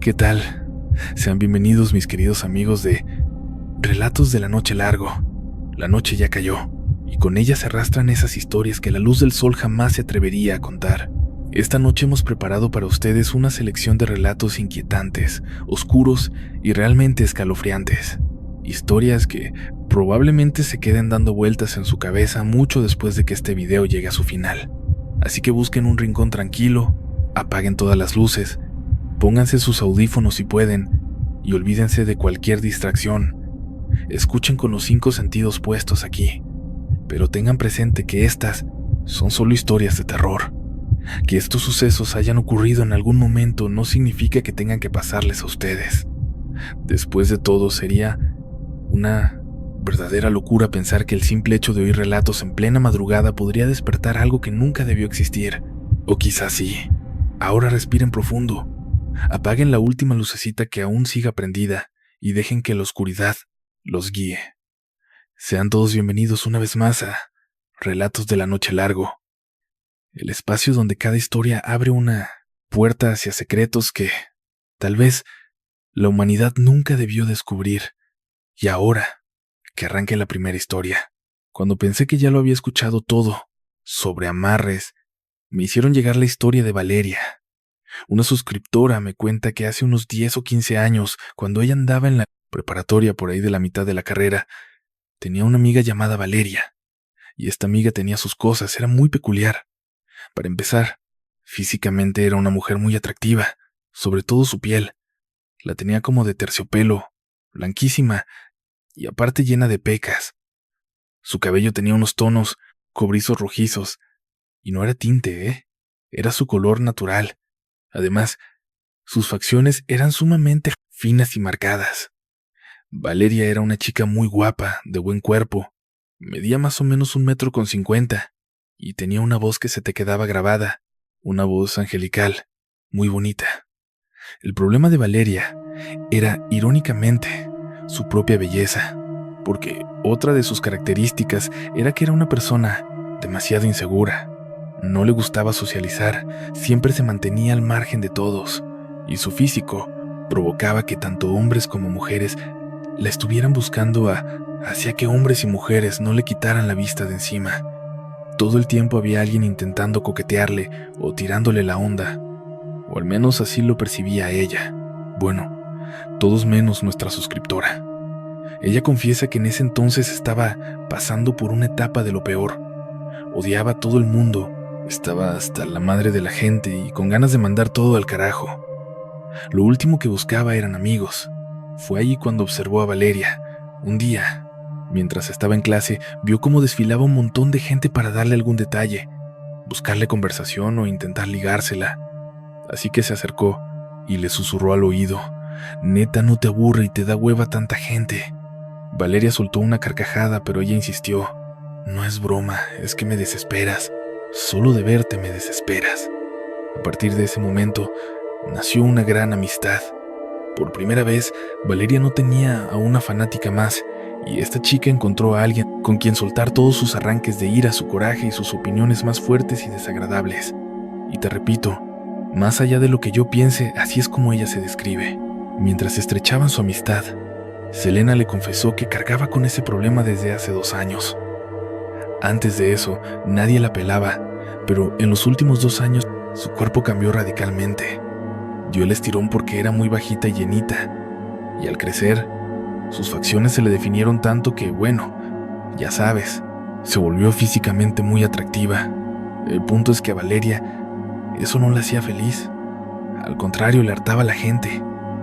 ¿Qué tal? Sean bienvenidos mis queridos amigos de Relatos de la Noche Largo. La noche ya cayó, y con ella se arrastran esas historias que la luz del sol jamás se atrevería a contar. Esta noche hemos preparado para ustedes una selección de relatos inquietantes, oscuros y realmente escalofriantes. Historias que probablemente se queden dando vueltas en su cabeza mucho después de que este video llegue a su final. Así que busquen un rincón tranquilo, apaguen todas las luces, pónganse sus audífonos si pueden y olvídense de cualquier distracción. Escuchen con los 5 sentidos puestos aquí, pero tengan presente que estas son solo historias de terror. Que estos sucesos hayan ocurrido en algún momento no significa que tengan que pasarles a ustedes. Después de todo, sería una verdadera locura pensar que el simple hecho de oír relatos en plena madrugada podría despertar algo que nunca debió existir. O quizás sí. Ahora respiren profundo. Apaguen la última lucecita que aún siga prendida y dejen que la oscuridad los guíe. Sean todos bienvenidos una vez más a Relatos de la Noche Largo, el espacio donde cada historia abre una puerta hacia secretos que, tal vez, la humanidad nunca debió descubrir. Y ahora, que arranque la primera historia. Cuando pensé que ya lo había escuchado todo sobre amarres, me hicieron llegar la historia de Valeria. Una suscriptora me cuenta que hace unos 10 o 15 años, cuando ella andaba en la preparatoria por ahí de la mitad de la carrera, tenía una amiga llamada Valeria. Y esta amiga tenía sus cosas, era muy peculiar. Para empezar, físicamente era una mujer muy atractiva, sobre todo su piel. La tenía como de terciopelo, blanquísima y aparte llena de pecas. Su cabello tenía unos tonos cobrizos rojizos, y no era tinte, era su color natural. Además, sus facciones eran sumamente finas y marcadas. Valeria era una chica muy guapa, de buen cuerpo. Medía más o menos 1,50 m y tenía una voz que se te quedaba grabada, una voz angelical, muy bonita. El problema de Valeria era, irónicamente, su propia belleza, porque otra de sus características era que era una persona demasiado insegura. No le gustaba socializar, siempre se mantenía al margen de todos, y su físico provocaba que tanto hombres como mujeres la estuvieran buscando hacía que hombres y mujeres no le quitaran la vista de encima. Todo el tiempo había alguien intentando coquetearle o tirándole la onda, o al menos así lo percibía ella. Bueno, todos menos nuestra suscriptora. Ella confiesa que en ese entonces estaba pasando por una etapa de lo peor. Odiaba a todo el mundo, estaba hasta la madre de la gente y con ganas de mandar todo al carajo. Lo último que buscaba eran amigos. Fue allí cuando observó a Valeria. Un día, mientras estaba en clase, vio cómo desfilaba un montón de gente para darle algún detalle, buscarle conversación o intentar ligársela. Así que se acercó y le susurró al oído: «Neta, ¿no te aburre y te da hueva tanta gente?» Valeria soltó una carcajada, pero ella insistió: «No es broma, es que me desesperas. Solo de verte me desesperas». A partir de ese momento, nació una gran amistad. Por primera vez, Valeria no tenía a una fanática más, y esta chica encontró a alguien con quien soltar todos sus arranques de ira, su coraje y sus opiniones más fuertes y desagradables. Y te repito, más allá de lo que yo piense, así es como ella se describe. Mientras estrechaban su amistad, Selena le confesó que cargaba con ese problema desde hace 2 años. Antes de eso, nadie la pelaba, pero en los últimos 2 años, su cuerpo cambió radicalmente. Dio el estirón porque era muy bajita y llenita, y al crecer, sus facciones se le definieron tanto que, bueno, ya sabes, se volvió físicamente muy atractiva. El punto es que a Valeria eso no la hacía feliz. Al contrario, le hartaba a la gente.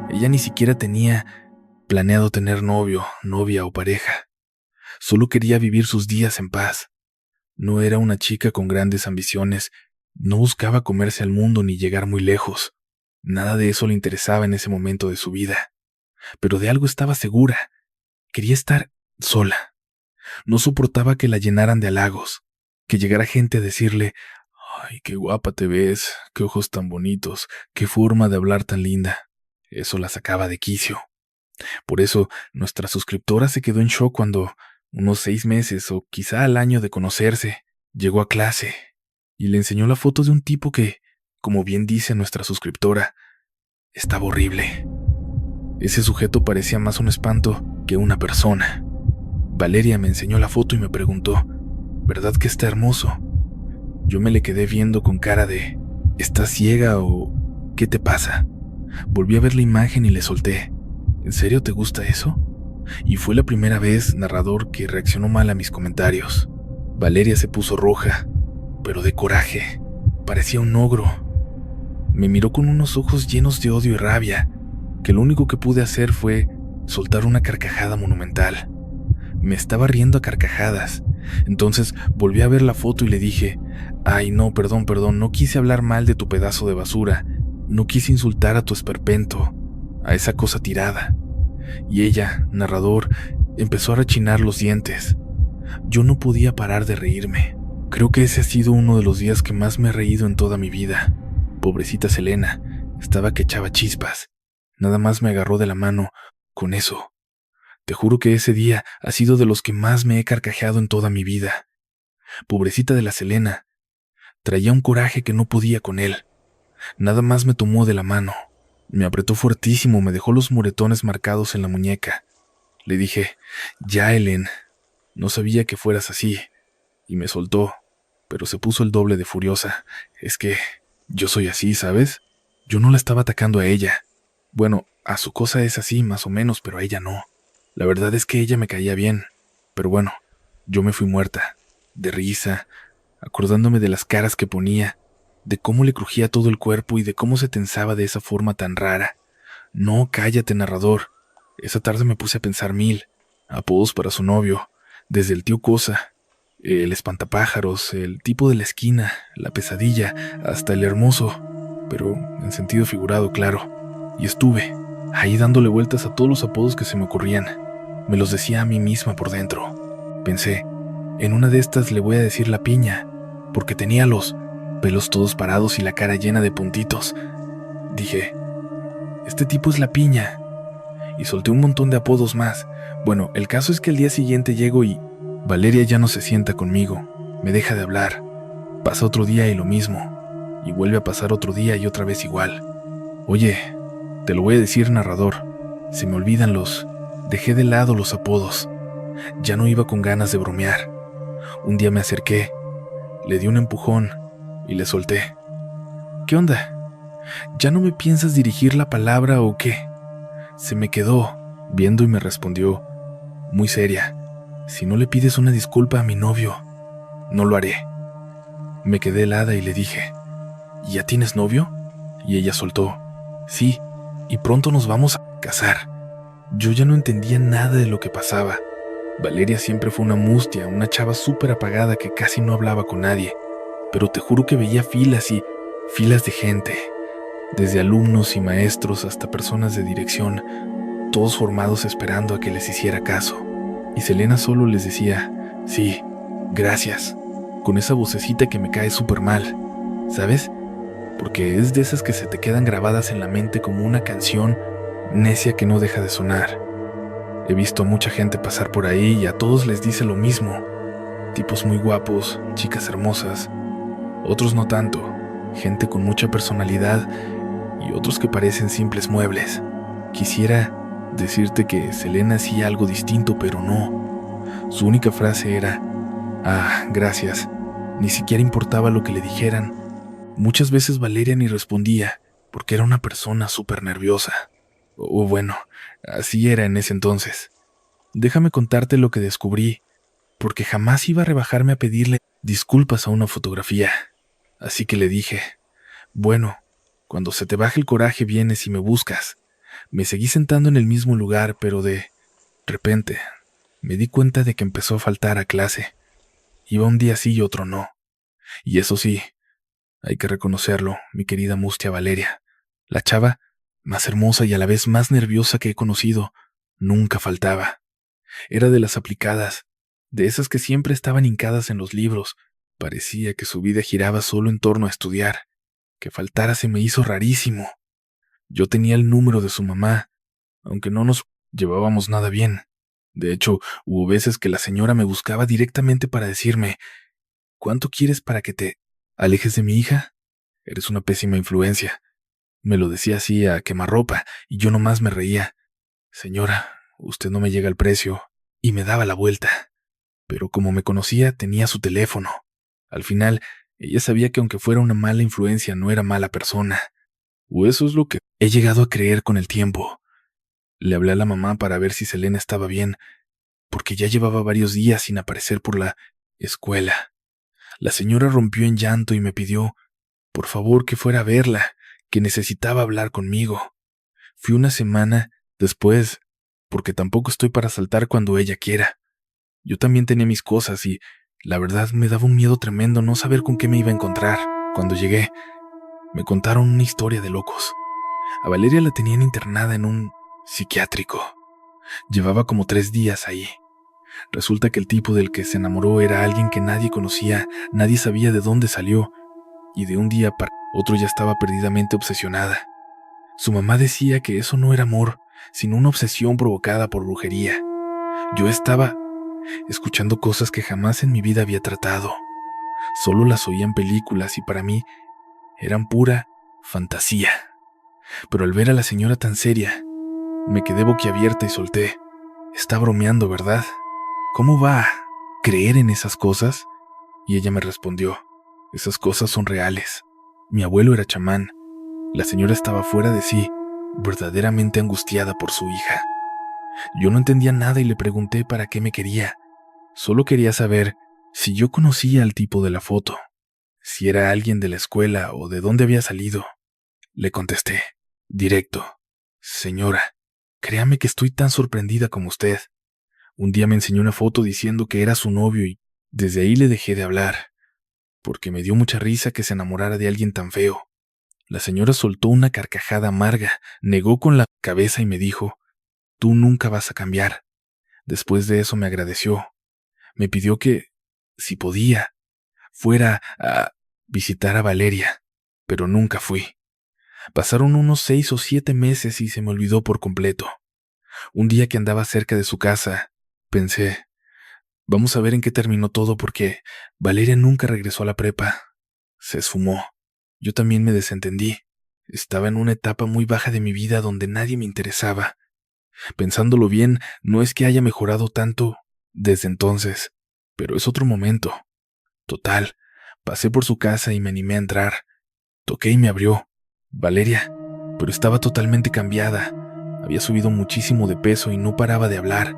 Ella ni siquiera tenía planeado tener novio, novia o pareja. Solo quería vivir sus días en paz. No era una chica con grandes ambiciones, no buscaba comerse al mundo ni llegar muy lejos. Nada de eso le interesaba en ese momento de su vida. Pero de algo estaba segura. Quería estar sola. No soportaba que la llenaran de halagos, que llegara gente a decirle: «Ay, qué guapa te ves, qué ojos tan bonitos, qué forma de hablar tan linda». Eso la sacaba de quicio. Por eso, nuestra suscriptora se quedó en shock cuando, unos 6 meses o quizá al año de conocerse, llegó a clase y le enseñó la foto de un tipo que, como bien dice nuestra suscriptora, Estaba horrible. Ese sujeto parecía más un espanto que una persona. Valeria me enseñó la foto y me preguntó, ¿verdad que está hermoso? Yo me le quedé viendo con cara de, ¿estás ciega o qué te pasa? Volví a ver la imagen y le solté, ¿en serio te gusta eso? Y fue la primera vez, narrador, que reaccionó mal a mis comentarios. Valeria se puso roja, pero de coraje. Parecía un ogro. Me miró con unos ojos llenos de odio y rabia, que lo único que pude hacer fue soltar una carcajada monumental. Me estaba riendo a carcajadas. Entonces volví a ver la foto y le dije, ay no, perdón, no quise hablar mal de tu pedazo de basura, no quise insultar a tu esperpento, a esa cosa tirada. Y ella, narrador, empezó a rechinar los dientes. Yo no podía parar de reírme. Creo que ese ha sido uno de los días que más me he reído en toda mi vida. Pobrecita Selena, estaba que echaba chispas. Nada más me agarró de la mano con eso. Te juro que ese día ha sido de los que más me he carcajeado en toda mi vida. Pobrecita de la Selena. Traía un coraje que no podía con él. Nada más me tomó de la mano. Me apretó fuertísimo, me dejó los moretones marcados en la muñeca. Le dije, ya, Helen, no sabía que fueras así. Y me soltó, pero se puso el doble de furiosa. Es que yo soy así, ¿sabes? Yo no la estaba atacando a ella. Bueno, a su cosa es así, más o menos, pero a ella no. La verdad es que ella me caía bien. Pero bueno, yo me fui muerta, de risa, acordándome de las caras que ponía, de cómo le crujía todo el cuerpo y de cómo se tensaba de esa forma tan rara. No, cállate, narrador. Esa tarde me puse a pensar mil apodos para su novio, desde el tío Cosa, el espantapájaros, el tipo de la esquina, la pesadilla, hasta el hermoso, pero en sentido figurado, claro. Y estuve ahí dándole vueltas a todos los apodos que se me ocurrían. Me los decía a mí misma por dentro. Pensé, en una de estas le voy a decir la piña, porque tenía los pelos todos parados y la cara llena de puntitos. Dije, este tipo es la piña. Y solté un montón de apodos más. Bueno, el caso es que el día siguiente llego y Valeria ya no se sienta conmigo, me deja de hablar. Pasa otro día y lo mismo, y vuelve a pasar otro día y otra vez igual. Oye, te lo voy a decir, narrador, se me olvidan dejé de lado los apodos. Ya no iba con ganas de bromear. Un día me acerqué, le di un empujón y le solté. ¿Qué onda? ¿Ya no me piensas dirigir la palabra o qué? Se me quedó viendo y me respondió, muy seria, si no le pides una disculpa a mi novio, no lo haré. Me quedé helada y le dije, ¿ya tienes novio? Y ella soltó, sí, y pronto nos vamos a casar. Yo ya no entendía nada de lo que pasaba. Valeria siempre fue una mustia, una chava súper apagada que casi no hablaba con nadie, pero te juro que veía filas y filas de gente, desde alumnos y maestros hasta personas de dirección, todos formados esperando a que les hiciera caso. Y Selena solo les decía, sí, gracias, con esa vocecita que me cae súper mal, ¿sabes? Porque es de esas que se te quedan grabadas en la mente como una canción necia que no deja de sonar. He visto a mucha gente pasar por ahí y a todos les dice lo mismo. Tipos muy guapos, chicas hermosas, otros no tanto, gente con mucha personalidad y otros que parecen simples muebles. Quisiera decirte que Selena hacía algo distinto, pero no. Su única frase era, ah, gracias. Ni siquiera importaba lo que le dijeran. Muchas veces Valeria ni respondía, porque era una persona súper nerviosa. O bueno, así era en ese entonces. Déjame contarte lo que descubrí, porque jamás iba a rebajarme a pedirle disculpas a una fotografía. Así que le dije, bueno, cuando se te baje el coraje vienes y me buscas. Me seguí sentando en el mismo lugar, pero de repente me di cuenta de que empezó a faltar a clase. Iba un día sí y otro no. Y eso sí, hay que reconocerlo, mi querida mustia Valeria. La chava, más hermosa y a la vez más nerviosa que he conocido, nunca faltaba. Era de las aplicadas, de esas que siempre estaban hincadas en los libros. Parecía que su vida giraba solo en torno a estudiar. Que faltara se me hizo rarísimo. Yo tenía el número de su mamá, aunque no nos llevábamos nada bien. De hecho, hubo veces que la señora me buscaba directamente para decirme, ¿cuánto quieres para que te alejes de mi hija? Eres una pésima influencia. Me lo decía así a quemarropa y yo nomás me reía. Señora, usted no me llega al precio, y me daba la vuelta. Pero como me conocía, tenía su teléfono. Al final, ella sabía que aunque fuera una mala influencia, no era mala persona. O eso es lo que he llegado a creer con el tiempo. Le hablé a la mamá para ver si Selena estaba bien, porque ya llevaba varios días sin aparecer por la escuela. La señora rompió en llanto y me pidió, por favor, que fuera a verla, que necesitaba hablar conmigo. Fui una semana después, porque tampoco estoy para saltar cuando ella quiera. Yo también tenía mis cosas y, la verdad, me daba un miedo tremendo no saber con qué me iba a encontrar. Cuando llegué, me contaron una historia de locos. A Valeria la tenían internada en un psiquiátrico. Llevaba como 3 días ahí. Resulta que el tipo del que se enamoró era alguien que nadie conocía, nadie sabía de dónde salió, y de un día para otro ya estaba perdidamente obsesionada. Su mamá decía que eso no era amor, sino una obsesión provocada por brujería. Yo estaba escuchando cosas que jamás en mi vida había tratado. Solo las oía en películas y para mí eran pura fantasía. Pero al ver a la señora tan seria, me quedé boquiabierta y solté. Está bromeando, ¿verdad? ¿Cómo va a creer en esas cosas? Y ella me respondió, esas cosas son reales. Mi abuelo era chamán. La señora estaba fuera de sí, verdaderamente angustiada por su hija. Yo no entendía nada y le pregunté para qué me quería. Solo quería saber si yo conocía al tipo de la foto, si era alguien de la escuela o de dónde había salido. Le contesté, directo, señora, créame que estoy tan sorprendida como usted. Un día me enseñó una foto diciendo que era su novio y desde ahí le dejé de hablar, porque me dio mucha risa que se enamorara de alguien tan feo. La señora soltó una carcajada amarga, negó con la cabeza y me dijo, tú nunca vas a cambiar. Después de eso me agradeció. Me pidió que, si podía, fuera a visitar a Valeria, pero nunca fui. Pasaron unos 6 o 7 meses y se me olvidó por completo. Un día que andaba cerca de su casa, pensé, vamos a ver en qué terminó todo porque Valeria nunca regresó a la prepa. Se esfumó. Yo también me desentendí. Estaba en una etapa muy baja de mi vida donde nadie me interesaba. Pensándolo bien, no es que haya mejorado tanto desde entonces, pero es otro momento. Total, pasé por su casa y me animé a entrar. Toqué y me abrió. Valeria, pero estaba totalmente cambiada. Había subido muchísimo de peso y no paraba de hablar.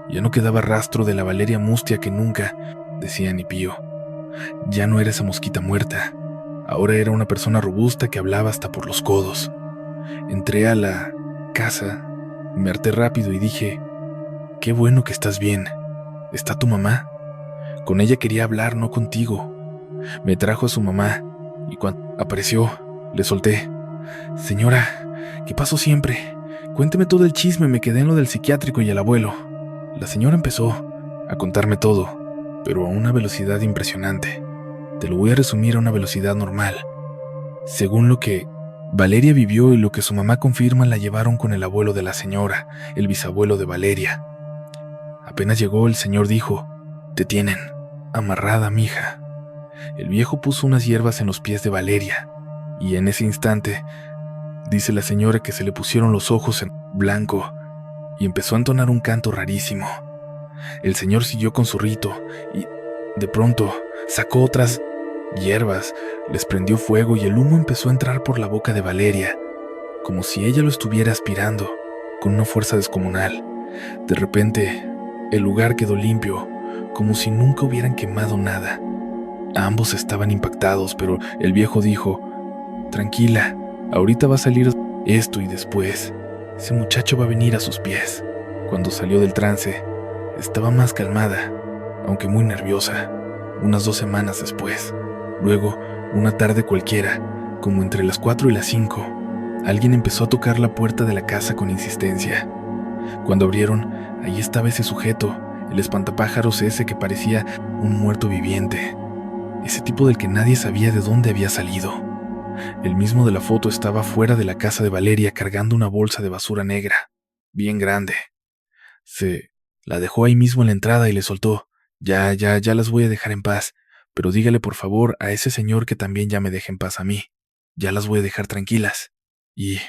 Ya no quedaba rastro de la Valeria mustia que nunca, decía ni pío. Ya no era esa mosquita muerta. Ahora era una persona robusta que hablaba hasta por los codos. Entré a la casa, me harté rápido y dije, qué bueno que estás bien. ¿Está tu mamá? Con ella quería hablar, no contigo. Me trajo a su mamá y cuando apareció, le solté. Señora, ¿qué pasó siempre? Cuénteme todo el chisme, me quedé en lo del psiquiátrico y el abuelo. La señora empezó a contarme todo, pero a una velocidad impresionante. Te lo voy a resumir a una velocidad normal. Según lo que Valeria vivió y lo que su mamá confirma, la llevaron con el abuelo de la señora, el bisabuelo de Valeria. Apenas llegó, el señor dijo, te tienen amarrada, mija. El viejo puso unas hierbas en los pies de Valeria, y en ese instante, dice la señora que se le pusieron los ojos en blanco y empezó a entonar un canto rarísimo. El señor siguió con su rito y, de pronto, sacó otras hierbas, les prendió fuego y el humo empezó a entrar por la boca de Valeria, como si ella lo estuviera aspirando, con una fuerza descomunal. De repente, el lugar quedó limpio, como si nunca hubieran quemado nada. Ambos estaban impactados, pero el viejo dijo, tranquila, ahorita va a salir esto y después, ese muchacho va a venir a sus pies. Cuando salió del trance, estaba más calmada, aunque muy nerviosa, unas 2 semanas después. Luego, una tarde cualquiera, como entre las 4 y las 5, alguien empezó a tocar la puerta de la casa con insistencia. Cuando abrieron, ahí estaba ese sujeto, el espantapájaros ese que parecía un muerto viviente. Ese tipo del que nadie sabía de dónde había salido. El mismo de la foto estaba fuera de la casa de Valeria cargando una bolsa de basura negra, bien grande. Se la dejó ahí mismo en la entrada y le soltó, ya las voy a dejar en paz, pero dígale por favor a ese señor que también ya me deje en paz a mí. Ya las voy a dejar tranquilas. y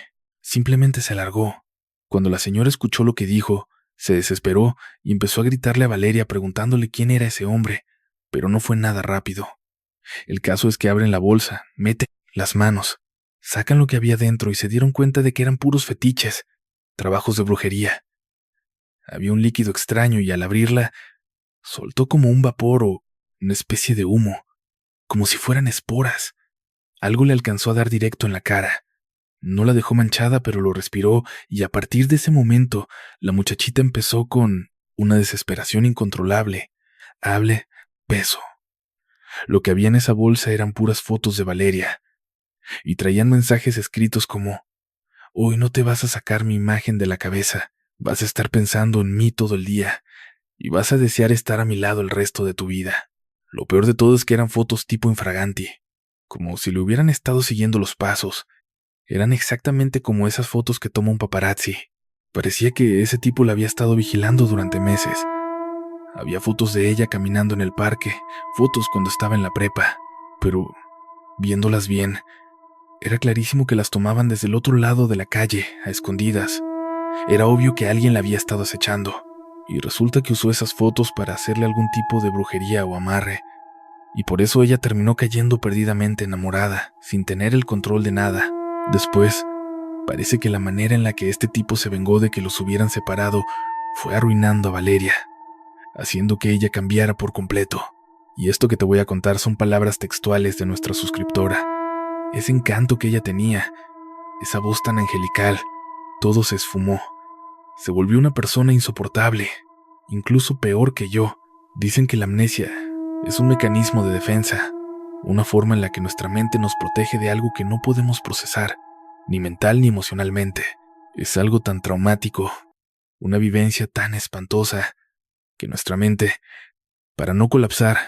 simplemente se largó. Cuando la señora escuchó lo que dijo, se desesperó y empezó a gritarle a Valeria preguntándole quién era ese hombre, pero no fue nada rápido. El caso es que abren la bolsa, meten las manos, sacan lo que había dentro y se dieron cuenta de que eran puros fetiches, trabajos de brujería. Había un líquido extraño y al abrirla, soltó como un vapor o una especie de humo, como si fueran esporas. Algo le alcanzó a dar directo en la cara. No la dejó manchada, pero lo respiró, y a partir de ese momento, la muchachita empezó con una desesperación incontrolable. Hable, beso. Lo que había en esa bolsa eran puras fotos de Valeria, y traían mensajes escritos como: hoy no te vas a sacar mi imagen de la cabeza, vas a estar pensando en mí todo el día, y vas a desear estar a mi lado el resto de tu vida. Lo peor de todo es que eran fotos tipo infraganti, como si le hubieran estado siguiendo los pasos. Eran exactamente como esas fotos que toma un paparazzi. Parecía que ese tipo la había estado vigilando durante meses. Había fotos de ella caminando en el parque, fotos cuando estaba en la prepa, pero viéndolas bien, era clarísimo que las tomaban desde el otro lado de la calle, a escondidas. Era obvio que alguien la había estado acechando, y resulta que usó esas fotos para hacerle algún tipo de brujería o amarre, y por eso ella terminó cayendo perdidamente enamorada, sin tener el control de nada. Después, parece que la manera en la que este tipo se vengó de que los hubieran separado fue arruinando a Valeria, haciendo que ella cambiara por completo. Y esto que te voy a contar son palabras textuales de nuestra suscriptora. Ese encanto que ella tenía, esa voz tan angelical, todo se esfumó. Se volvió una persona insoportable, incluso peor que yo. Dicen que la amnesia es un mecanismo de defensa, una forma en la que nuestra mente nos protege de algo que no podemos procesar, ni mental ni emocionalmente. Es algo tan traumático, una vivencia tan espantosa, que nuestra mente, para no colapsar,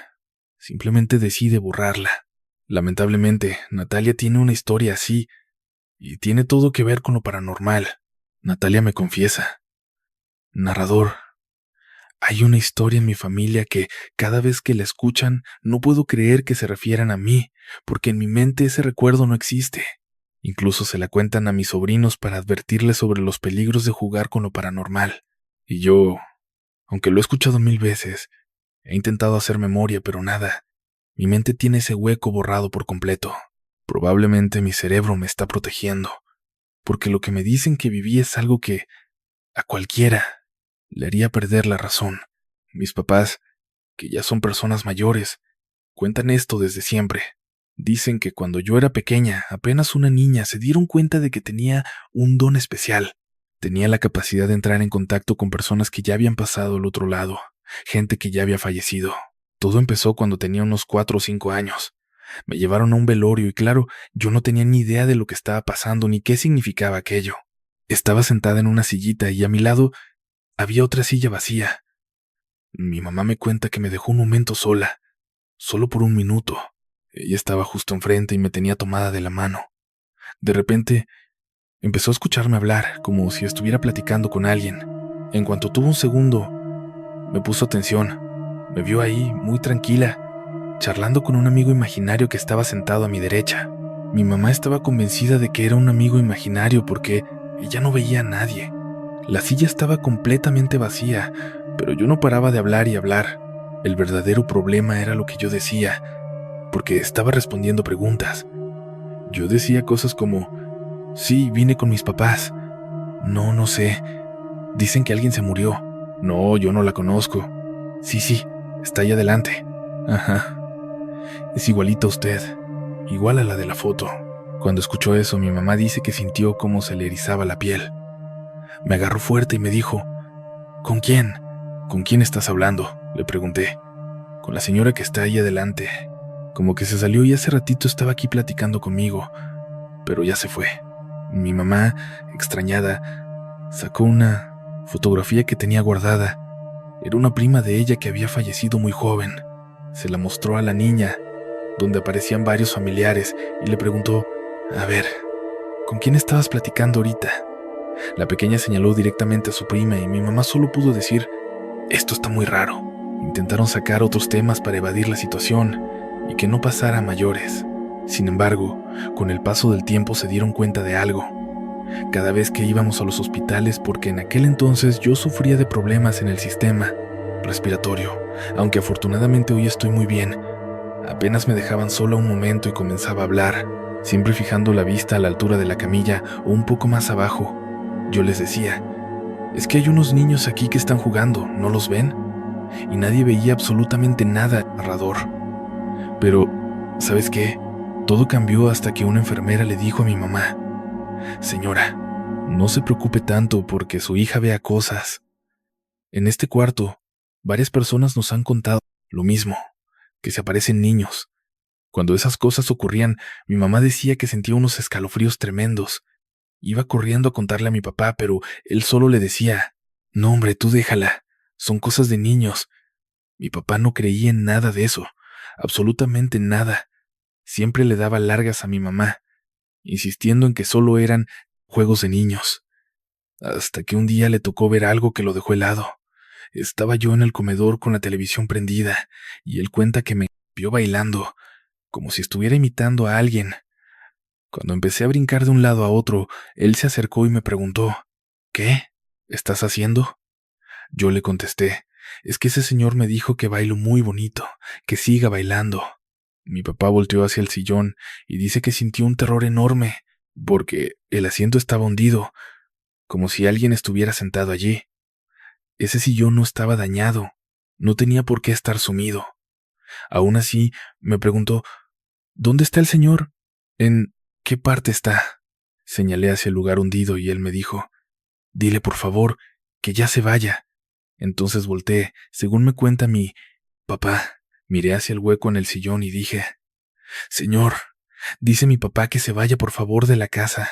simplemente decide borrarla. Lamentablemente, Natalia tiene una historia así, y tiene todo que ver con lo paranormal. Natalia me confiesa: narrador, hay una historia en mi familia que, cada vez que la escuchan, no puedo creer que se refieran a mí, porque en mi mente ese recuerdo no existe. Incluso se la cuentan a mis sobrinos para advertirles sobre los peligros de jugar con lo paranormal. Y yo, aunque lo he escuchado 1000 veces, he intentado hacer memoria, pero nada. Mi mente tiene ese hueco borrado por completo. Probablemente mi cerebro me está protegiendo, porque lo que me dicen que viví es algo que a cualquiera le haría perder la razón. Mis papás, que ya son personas mayores, cuentan esto desde siempre. Dicen que cuando yo era pequeña, apenas una niña, se dieron cuenta de que tenía un don especial. Tenía la capacidad de entrar en contacto con personas que ya habían pasado al otro lado, gente que ya había fallecido. Todo empezó cuando tenía unos 4 o 5 años. Me llevaron a un velorio y claro, yo no tenía ni idea de lo que estaba pasando ni qué significaba aquello. Estaba sentada en una sillita y a mi lado había otra silla vacía. Mi mamá me cuenta que me dejó un momento sola, solo por un minuto. Ella estaba justo enfrente y me tenía tomada de la mano. De repente, empezó a escucharme hablar, como si estuviera platicando con alguien. En cuanto tuvo un segundo, me puso atención. Me vio ahí, muy tranquila, charlando con un amigo imaginario que estaba sentado a mi derecha. Mi mamá estaba convencida de que era un amigo imaginario porque ella no veía a nadie. La silla estaba completamente vacía, pero yo no paraba de hablar y hablar. El verdadero problema era lo que yo decía, porque estaba respondiendo preguntas. Yo decía cosas como: sí, vine con mis papás. No, no sé. Dicen que alguien se murió. No, yo no la conozco. Sí, sí, está ahí adelante. Ajá. Es igualita a usted, igual a la de la foto. Cuando escuchó eso, mi mamá dice que sintió cómo se le erizaba la piel. Me agarró fuerte y me dijo: ¿con quién? ¿Con quién estás hablando?, le pregunté. Con la señora que está ahí adelante. Como que se salió y hace ratito estaba aquí platicando conmigo, pero ya se fue. Mi mamá, extrañada, sacó una fotografía que tenía guardada. Era una prima de ella que había fallecido muy joven. Se la mostró a la niña, donde aparecían varios familiares, y le preguntó: a ver, ¿con quién estabas platicando ahorita? La pequeña señaló directamente a su prima y mi mamá solo pudo decir: esto está muy raro. Intentaron sacar otros temas para evadir la situación y que no pasara a mayores. Sin embargo, con el paso del tiempo se dieron cuenta de algo. cada vez que íbamos a los hospitales, porque en aquel entonces yo sufría de problemas en el sistema respiratorio, aunque afortunadamente hoy estoy muy bien. Apenas me dejaban sola un momento y comenzaba a hablar, siempre fijando la vista a la altura de la camilla o un poco más abajo. Yo les decía, es que hay unos niños aquí que están jugando, ¿no los ven? Y nadie veía absolutamente nada, narrador. Pero, ¿sabes qué? Todo cambió hasta que una enfermera le dijo a mi mamá, señora, no se preocupe tanto porque su hija vea cosas. En este cuarto, varias personas nos han contado lo mismo, que se aparecen niños. Cuando esas cosas ocurrían, mi mamá decía que sentía unos escalofríos tremendos. Iba corriendo a contarle a mi papá, pero él solo le decía, no hombre, tú déjala, son cosas de niños. Mi papá no creía en nada de eso, absolutamente nada. Siempre le daba largas a mi mamá, insistiendo en que solo eran juegos de niños. Hasta que un día le tocó ver algo que lo dejó helado. Estaba yo en el comedor con la televisión prendida, y él cuenta que me vio bailando, como si estuviera imitando a alguien. Cuando empecé a brincar de un lado a otro, él se acercó y me preguntó, ¿qué? ¿Estás haciendo? Yo le contesté, es que ese señor me dijo que bailo muy bonito, que siga bailando. Mi papá volteó hacia el sillón y dice que sintió un terror enorme, porque el asiento estaba hundido, como si alguien estuviera sentado allí. Ese sillón no estaba dañado, no tenía por qué estar sumido. Aún así, me preguntó, ¿dónde está el señor? ¿En qué parte está? Señalé hacia el lugar hundido y él me dijo, dile por favor, que ya se vaya. Entonces volteé, según me cuenta mi papá, miré hacia el hueco en el sillón y dije, señor, dice mi papá que se vaya por favor de la casa.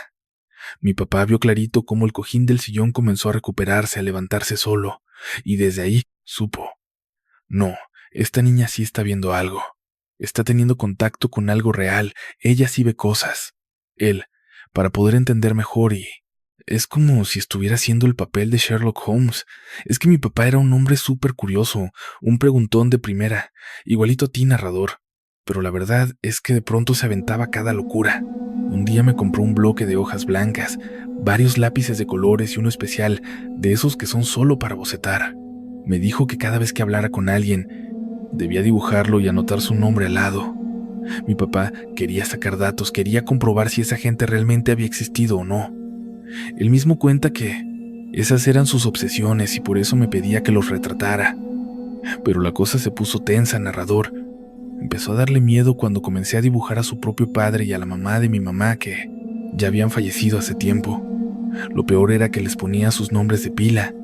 Mi papá vio clarito cómo el cojín del sillón comenzó a recuperarse, a levantarse solo, y desde ahí supo, no, esta niña sí está viendo algo. Está teniendo contacto con algo real, ella sí ve cosas. Él, para poder entender mejor y... Es como si estuviera haciendo el papel de Sherlock Holmes. Es que mi papá era un hombre súper curioso, un preguntón de primera, igualito a ti, narrador. Pero la verdad es que de pronto se aventaba cada locura. Un día me compró un bloque de hojas blancas, varios lápices de colores y uno especial, de esos que son solo para bocetar. Me dijo que cada vez que hablara con alguien, debía dibujarlo y anotar su nombre al lado. Mi papá quería sacar datos, quería comprobar si esa gente realmente había existido o no. Él mismo cuenta que esas eran sus obsesiones y por eso me pedía que los retratara. Pero la cosa se puso tensa, narrador. Empezó a darle miedo cuando comencé a dibujar a su propio padre y a la mamá de mi mamá que ya habían fallecido hace tiempo. Lo peor era que les ponía sus nombres de pila,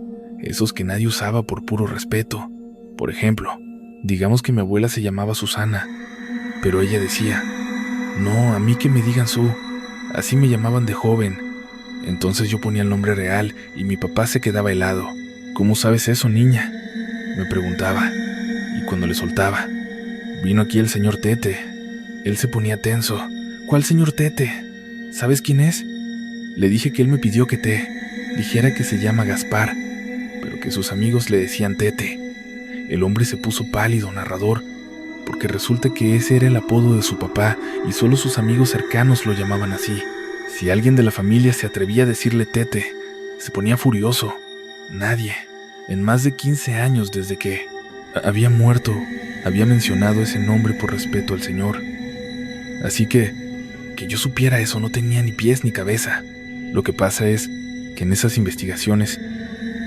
esos que nadie usaba por puro respeto. Por ejemplo, digamos que mi abuela se llamaba Susana, pero ella decía, no, a mí que me digan Su, así me llamaban de joven. Entonces yo ponía el nombre real y mi papá se quedaba helado. ¿Cómo sabes eso, niña?, me preguntaba, y cuando le soltaba, vino aquí el señor Tete. Él se ponía tenso. ¿Cuál señor Tete? ¿Sabes quién es? Le dije que él me pidió que te dijera que se llama Gaspar, pero que sus amigos le decían Tete. El hombre se puso pálido, narrador, porque resulta que ese era el apodo de su papá y solo sus amigos cercanos lo llamaban así. Si alguien de la familia se atrevía a decirle Tete, se ponía furioso. Nadie, en más de 15 años desde que había muerto, había mencionado ese nombre por respeto al señor. Así que yo supiera eso no tenía ni pies ni cabeza. Lo que pasa es que en esas investigaciones,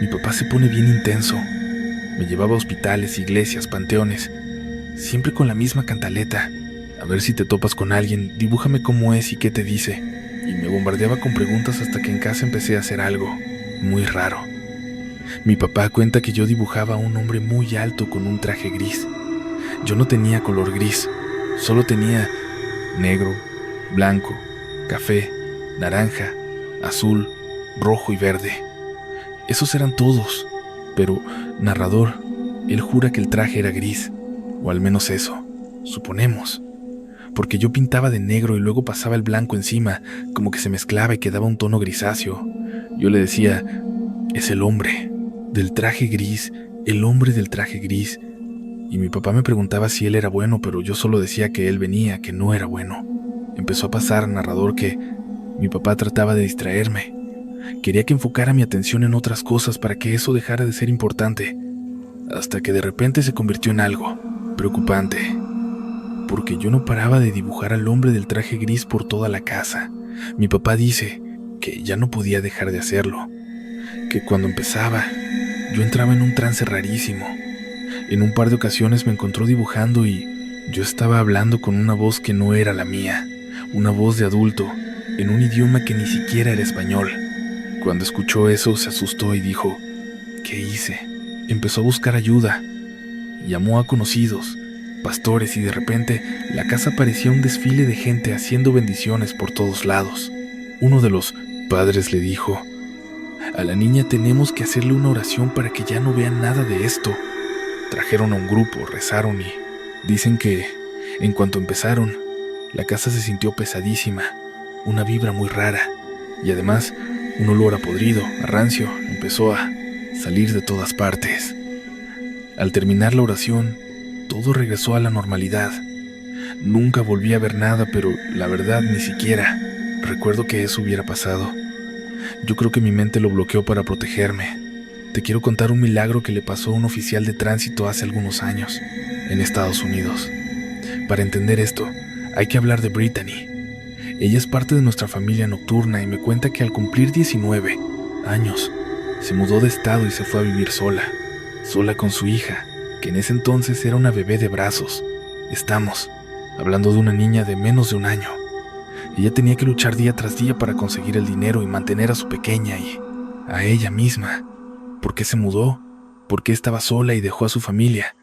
mi papá se pone bien intenso. Me llevaba a hospitales, iglesias, panteones, siempre con la misma cantaleta. A ver si te topas con alguien, dibújame cómo es y qué te dice. Y me bombardeaba con preguntas hasta que en casa empecé a hacer algo muy raro. Mi papá cuenta que yo dibujaba a un hombre muy alto con un traje gris. Yo no tenía color gris, solo tenía negro, blanco, café, naranja, azul, rojo y verde. Esos eran todos, pero, narrador, él jura que el traje era gris, o al menos eso, suponemos, porque yo pintaba de negro y luego pasaba el blanco encima, como que se mezclaba y quedaba un tono grisáceo. Yo le decía, es el hombre del traje gris, el hombre del traje gris, y mi papá me preguntaba si él era bueno, pero yo solo decía que él venía, que no era bueno. Empezó a pasar, narrador, que mi papá trataba de distraerme. Quería que enfocara mi atención en otras cosas para que eso dejara de ser importante, hasta que de repente se convirtió en algo preocupante, porque yo no paraba de dibujar al hombre del traje gris por toda la casa. Mi papá dice que ya no podía dejar de hacerlo, que cuando empezaba, yo entraba en un trance rarísimo. En un par de ocasiones me encontró dibujando y yo estaba hablando con una voz que no era la mía, una voz de adulto, en un idioma que ni siquiera era español. Cuando escuchó eso, se asustó y dijo, ¿qué hice? Empezó a buscar ayuda. Llamó a conocidos, pastores, y de repente la casa parecía un desfile de gente haciendo bendiciones por todos lados. Uno de los padres le dijo, a la niña tenemos que hacerle una oración para que ya no vea nada de esto. Trajeron a un grupo, rezaron y dicen que, en cuanto empezaron, la casa se sintió pesadísima, una vibra muy rara, y además un olor a podrido, a rancio, empezó a salir de todas partes. Al terminar la oración, todo regresó a la normalidad. Nunca volví a ver nada, pero la verdad ni siquiera recuerdo que eso hubiera pasado. Yo creo que mi mente lo bloqueó para protegerme. Te quiero contar un milagro que le pasó a un oficial de tránsito hace algunos años, en Estados Unidos. Para entender esto, hay que hablar de Brittany. Ella es parte de nuestra familia nocturna y me cuenta que al cumplir 19 años, se mudó de estado y se fue a vivir sola con su hija, que en ese entonces era una bebé de brazos. Estamos hablando de una niña de menos de un año. Ella tenía que luchar día tras día para conseguir el dinero y mantener a su pequeña y a ella misma. ¿Por qué se mudó? ¿Por qué estaba sola y dejó a su familia?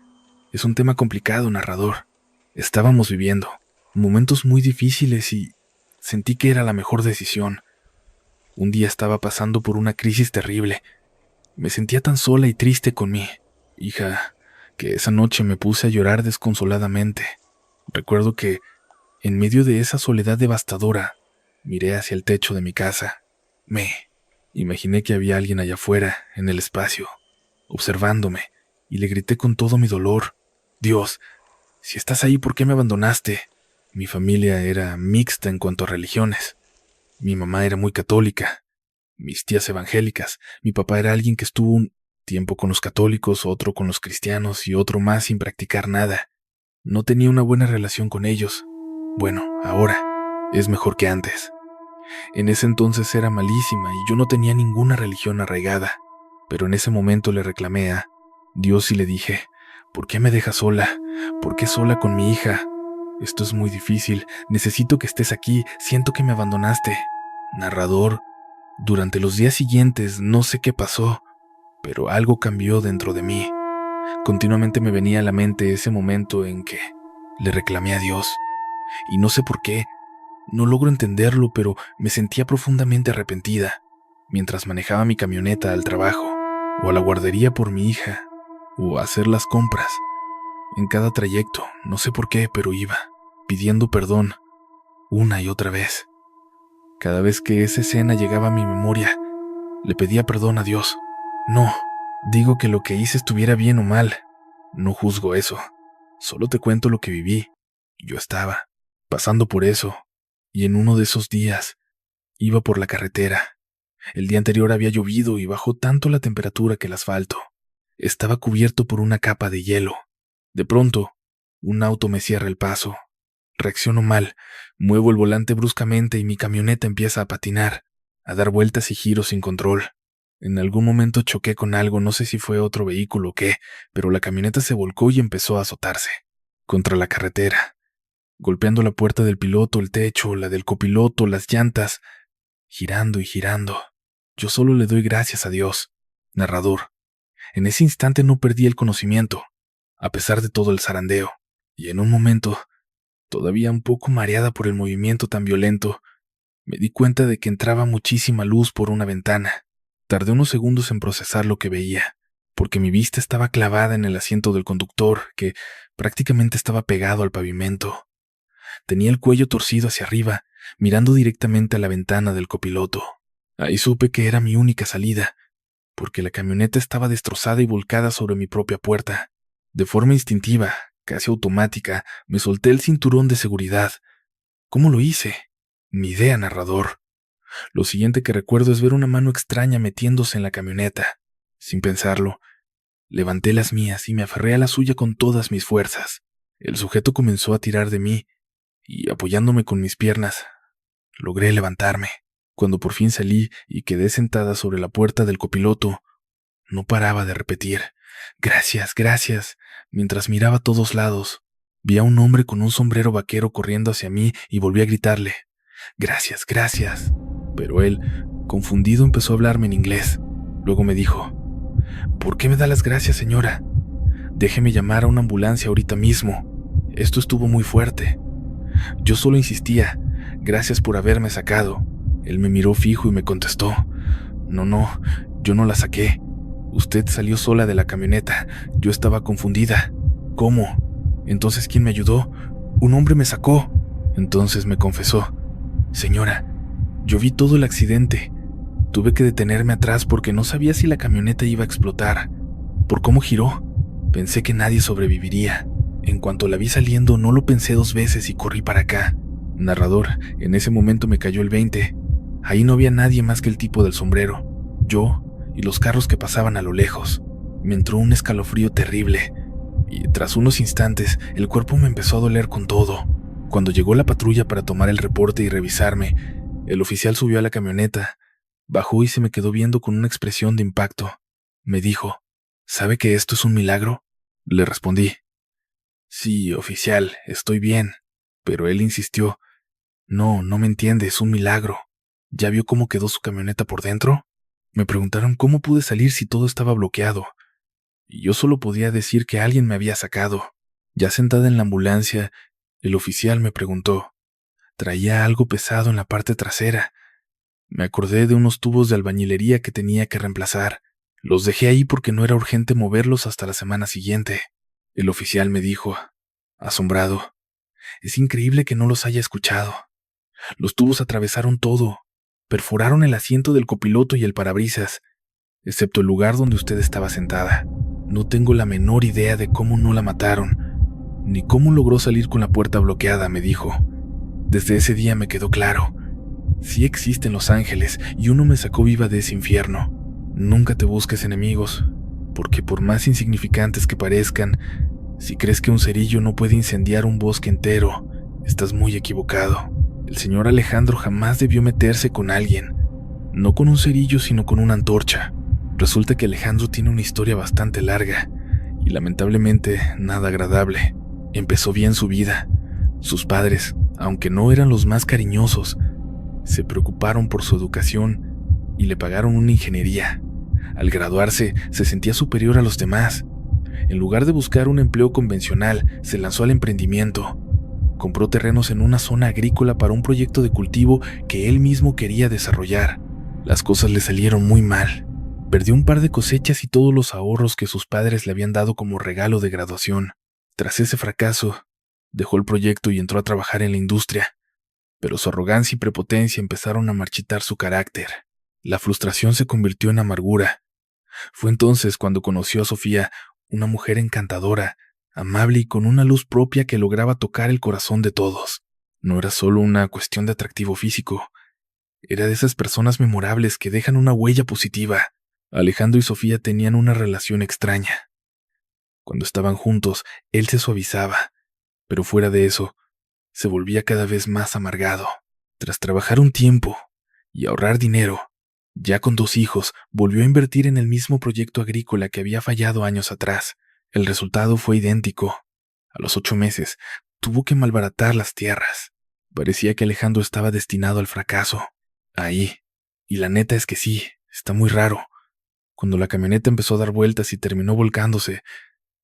Es un tema complicado, narrador. Estábamos viviendo momentos muy difíciles y sentí que era la mejor decisión. Un día estaba pasando por una crisis terrible. Me sentía tan sola y triste con mi hija que esa noche me puse a llorar desconsoladamente. Recuerdo que, en medio de esa soledad devastadora, miré hacia el techo de mi casa. Me imaginé que había alguien allá afuera, en el espacio, observándome, y le grité con todo mi dolor, Dios, si estás ahí, ¿por qué me abandonaste? Mi familia era mixta en cuanto a religiones. Mi mamá era muy católica, mis tías evangélicas, mi papá era alguien que estuvo un tiempo con los católicos, otro con los cristianos y otro más sin practicar nada. No tenía una buena relación con ellos. Bueno, ahora es mejor que antes. En ese entonces era malísima y yo no tenía ninguna religión arraigada, pero en ese momento le reclamé a Dios y le dije, ¿por qué me dejas sola? ¿Por qué sola con mi hija? Esto es muy difícil, necesito que estés aquí, siento que me abandonaste. Narrador, durante los días siguientes no sé qué pasó, pero algo cambió dentro de mí. Continuamente me venía a la mente ese momento en que le reclamé a Dios, y no sé por qué. No logro entenderlo, pero me sentía profundamente arrepentida mientras manejaba mi camioneta al trabajo, o a la guardería por mi hija, o a hacer las compras. En cada trayecto, no sé por qué, pero iba pidiendo perdón una y otra vez. Cada vez que esa escena llegaba a mi memoria, le pedía perdón a Dios. No digo que lo que hice estuviera bien o mal, no juzgo eso, solo te cuento lo que viví. Yo estaba pasando por eso. Y en uno de esos días, iba por la carretera. El día anterior había llovido y bajó tanto la temperatura que el asfalto estaba cubierto por una capa de hielo. De pronto, un auto me cierra el paso. Reacciono mal, muevo el volante bruscamente y mi camioneta empieza a patinar, a dar vueltas y giros sin control. En algún momento choqué con algo, no sé si fue otro vehículo o qué, pero la camioneta se volcó y empezó a azotarse contra la carretera, golpeando la puerta del piloto, el techo, la del copiloto, las llantas, girando y girando. Yo solo le doy gracias a Dios. Narrador, en ese instante no perdí el conocimiento, a pesar de todo el zarandeo, y en un momento, todavía un poco mareada por el movimiento tan violento, me di cuenta de que entraba muchísima luz por una ventana. Tardé unos segundos en procesar lo que veía, porque mi vista estaba clavada en el asiento del conductor, que prácticamente estaba pegado al pavimento. Tenía el cuello torcido hacia arriba, mirando directamente a la ventana del copiloto. Ahí supe que era mi única salida, porque la camioneta estaba destrozada y volcada sobre mi propia puerta. De forma instintiva, casi automática, me solté el cinturón de seguridad. ¿Cómo lo hice? Ni idea, narrador. Lo siguiente que recuerdo es ver una mano extraña metiéndose en la camioneta. Sin pensarlo, levanté las mías y me aferré a la suya con todas mis fuerzas. El sujeto comenzó a tirar de mí y, apoyándome con mis piernas, logré levantarme. Cuando por fin salí y quedé sentada sobre la puerta del copiloto, no paraba de repetir: «Gracias, gracias», mientras miraba a todos lados. Vi a un hombre con un sombrero vaquero corriendo hacia mí y volví a gritarle: «Gracias, gracias». Pero él, confundido, empezó a hablarme en inglés. Luego me dijo: «¿Por qué me da las gracias, señora? Déjeme llamar a una ambulancia ahorita mismo. Esto estuvo muy fuerte». Yo solo insistía: «Gracias por haberme sacado». Él me miró fijo y me contestó: No, yo no la saqué. Usted salió sola de la camioneta. Yo estaba confundida». «¿Cómo? Entonces, ¿quién me ayudó?» «Un hombre me sacó». Entonces me confesó: «Señora, yo vi todo el accidente. Tuve que detenerme atrás porque no sabía si la camioneta iba a explotar. Por cómo giró, pensé que nadie sobreviviría. En cuanto la vi saliendo, no lo pensé dos veces y corrí para acá». Narrador, en ese momento me cayó el 20. Ahí no había nadie más que el tipo del sombrero, yo y los carros que pasaban a lo lejos. Me entró un escalofrío terrible y tras unos instantes el cuerpo me empezó a doler con todo. Cuando llegó la patrulla para tomar el reporte y revisarme, el oficial subió a la camioneta, bajó y se me quedó viendo con una expresión de impacto. Me dijo: «¿Sabe que esto es un milagro?». Le respondí: «Sí, oficial, estoy bien». Pero él insistió: No me entiende, es un milagro. ¿Ya vio cómo quedó su camioneta por dentro?». Me preguntaron cómo pude salir si todo estaba bloqueado, y yo solo podía decir que alguien me había sacado. Ya sentada en la ambulancia, el oficial me preguntó: «Traía algo pesado en la parte trasera». Me acordé de unos tubos de albañilería que tenía que reemplazar. Los dejé ahí porque no era urgente moverlos hasta la semana siguiente. El oficial me dijo, asombrado: «Es increíble que no los haya escuchado. Los tubos atravesaron todo, perforaron el asiento del copiloto y el parabrisas, excepto el lugar donde usted estaba sentada. No tengo la menor idea de cómo no la mataron, ni cómo logró salir con la puerta bloqueada», me dijo. Desde ese día me quedó claro: sí existen los ángeles y uno me sacó viva de ese infierno. Nunca te busques enemigos, porque por más insignificantes que parezcan, si crees que un cerillo no puede incendiar un bosque entero, estás muy equivocado. El señor Alejandro jamás debió meterse con alguien, no con un cerillo sino con una antorcha. Resulta que Alejandro tiene una historia bastante larga y lamentablemente nada agradable. Empezó bien su vida. Sus padres, aunque no eran los más cariñosos, se preocuparon por su educación y le pagaron una ingeniería. Al graduarse, se sentía superior a los demás. En lugar de buscar un empleo convencional, se lanzó al emprendimiento. Compró terrenos en una zona agrícola para un proyecto de cultivo que él mismo quería desarrollar. Las cosas le salieron muy mal. Perdió un par de cosechas y todos los ahorros que sus padres le habían dado como regalo de graduación. Tras ese fracaso, dejó el proyecto y entró a trabajar en la industria. Pero su arrogancia y prepotencia empezaron a marchitar su carácter. La frustración se convirtió en amargura. Fue entonces cuando conoció a Sofía, una mujer encantadora, amable y con una luz propia que lograba tocar el corazón de todos. No era solo una cuestión de atractivo físico, era de esas personas memorables que dejan una huella positiva. Alejandro y Sofía tenían una relación extraña. Cuando estaban juntos, él se suavizaba, pero fuera de eso, se volvía cada vez más amargado. Tras trabajar un tiempo y ahorrar dinero, ya con 2 hijos, volvió a invertir en el mismo proyecto agrícola que había fallado años atrás. El resultado fue idéntico. A los 8 meses, tuvo que malbaratar las tierras. Parecía que Alejandro estaba destinado al fracaso. Ahí. Y la neta es que sí, está muy raro. Cuando la camioneta empezó a dar vueltas y terminó volcándose,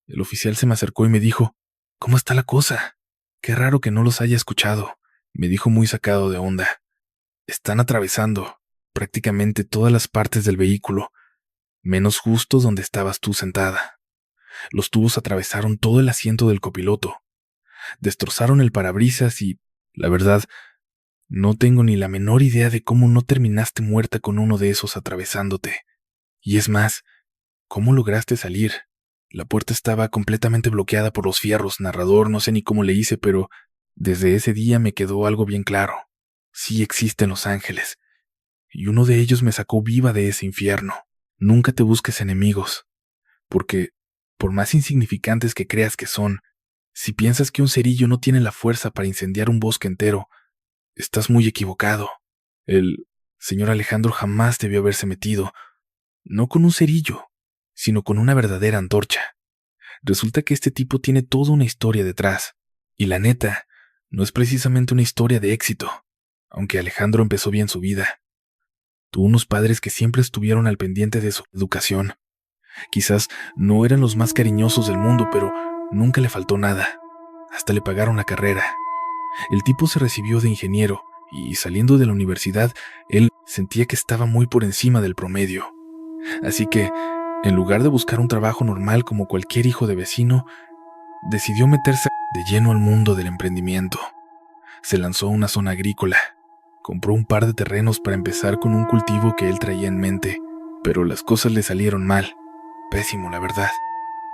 el oficial se me acercó y me dijo: «¿Cómo está la cosa? Qué raro que no los haya escuchado», me dijo muy sacado de onda. «Están atravesando prácticamente todas las partes del vehículo, menos justo donde estabas tú sentada. Los tubos atravesaron todo el asiento del copiloto, destrozaron el parabrisas y, la verdad, no tengo ni la menor idea de cómo no terminaste muerta con uno de esos atravesándote. Y es más, ¿cómo lograste salir? La puerta estaba completamente bloqueada por los fierros, narrador, no sé ni cómo le hice, pero desde ese día me quedó algo bien claro. Sí existen los ángeles, y uno de ellos me sacó viva de ese infierno. Nunca te busques enemigos, porque, por más insignificantes que creas que son, si piensas que un cerillo no tiene la fuerza para incendiar un bosque entero, estás muy equivocado. El señor Alejandro jamás debió haberse metido, no con un cerillo, sino con una verdadera antorcha. Resulta que este tipo tiene toda una historia detrás, y la neta, no es precisamente una historia de éxito, aunque Alejandro empezó bien su vida. Tuvo unos padres que siempre estuvieron al pendiente de su educación. Quizás no eran los más cariñosos del mundo, pero nunca le faltó nada. Hasta le pagaron la carrera. El tipo se recibió de ingeniero y saliendo de la universidad, él sentía que estaba muy por encima del promedio. Así que, en lugar de buscar un trabajo normal como cualquier hijo de vecino, decidió meterse de lleno al mundo del emprendimiento. Se lanzó a una zona agrícola. Compró un par de terrenos para empezar con un cultivo que él traía en mente, pero las cosas le salieron mal. Pésimo, la verdad.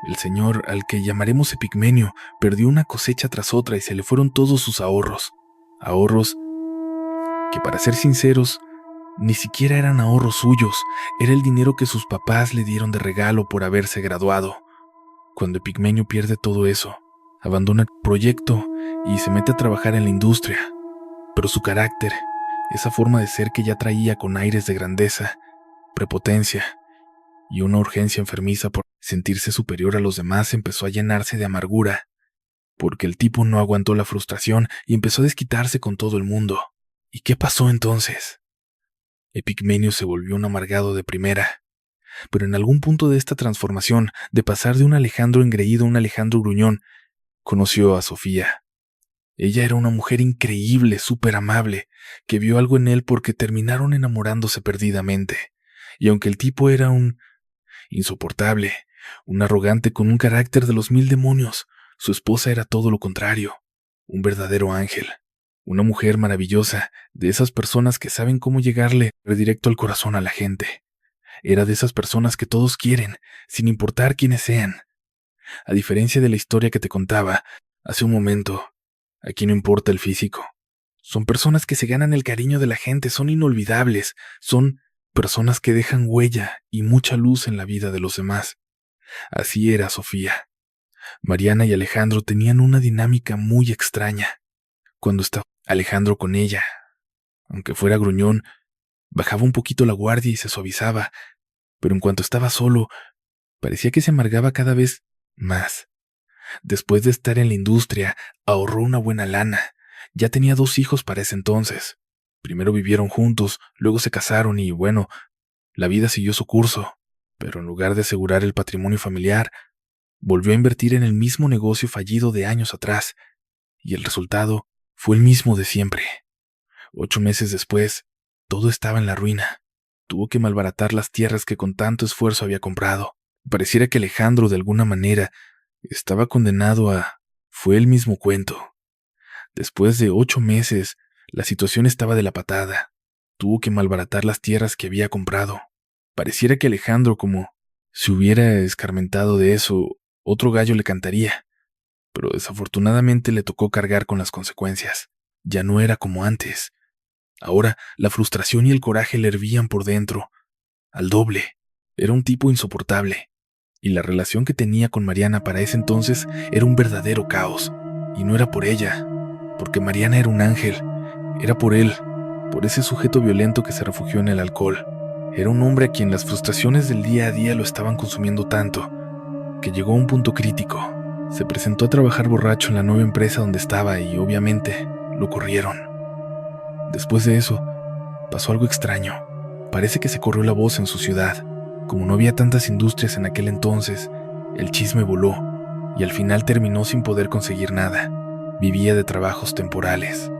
El señor, al que llamaremos Epigmenio, perdió una cosecha tras otra y se le fueron todos sus ahorros. Ahorros que, para ser sinceros, ni siquiera eran ahorros suyos, era el dinero que sus papás le dieron de regalo por haberse graduado. Cuando Epigmenio pierde todo eso, abandona el proyecto y se mete a trabajar en la industria. Pero su carácter, esa forma de ser que ya traía con aires de grandeza, prepotencia y una urgencia enfermiza por sentirse superior a los demás, empezó a llenarse de amargura, porque el tipo no aguantó la frustración y empezó a desquitarse con todo el mundo. ¿Y qué pasó entonces? Epigmenio se volvió un amargado de primera, pero en algún punto de esta transformación, de pasar de un Alejandro engreído a un Alejandro gruñón, conoció a Sofía. Ella era una mujer increíble, súper amable, que vio algo en él porque terminaron enamorándose perdidamente. Y aunque el tipo era un insoportable, un arrogante con un carácter de los 1000 demonios, su esposa era todo lo contrario, un verdadero ángel, una mujer maravillosa, de esas personas que saben cómo llegarle directo al corazón a la gente. Era de esas personas que todos quieren, sin importar quiénes sean. A diferencia de la historia que te contaba hace un momento, aquí no importa el físico. Son personas que se ganan el cariño de la gente, son inolvidables, son personas que dejan huella y mucha luz en la vida de los demás. Así era Sofía. Mariana y Alejandro tenían una dinámica muy extraña. Cuando estaba Alejandro con ella, aunque fuera gruñón, bajaba un poquito la guardia y se suavizaba, pero en cuanto estaba solo, parecía que se amargaba cada vez más. Después de estar en la industria, ahorró una buena lana. Ya tenía 2 hijos para ese entonces. Primero vivieron juntos, luego se casaron y, bueno, la vida siguió su curso. Pero en lugar de asegurar el patrimonio familiar, volvió a invertir en el mismo negocio fallido de años atrás. Y el resultado fue el mismo de siempre. 8 meses después, todo estaba en la ruina. Tuvo que malbaratar las tierras que con tanto esfuerzo había comprado. Pareciera que Alejandro, de alguna manera, estaba condenado a... Fue el mismo cuento. Después de 8 meses, la situación estaba de la patada. Tuvo que malbaratar las tierras que había comprado. Pareciera que Alejandro, como si hubiera escarmentado de eso, otro gallo le cantaría. Pero desafortunadamente le tocó cargar con las consecuencias. Ya no era como antes. Ahora la frustración y el coraje le hervían por dentro, al doble. Era un tipo insoportable. Y la relación que tenía con Mariana para ese entonces era un verdadero caos. Y no era por ella, porque Mariana era un ángel. Era por él, por ese sujeto violento que se refugió en el alcohol. Era un hombre a quien las frustraciones del día a día lo estaban consumiendo tanto, que llegó a un punto crítico. Se presentó a trabajar borracho en la nueva empresa donde estaba y, obviamente, lo corrieron. Después de eso, pasó algo extraño. Parece que se corrió la voz en su ciudad. Como no había tantas industrias en aquel entonces, el chisme voló y al final terminó sin poder conseguir nada. Vivía de trabajos temporales.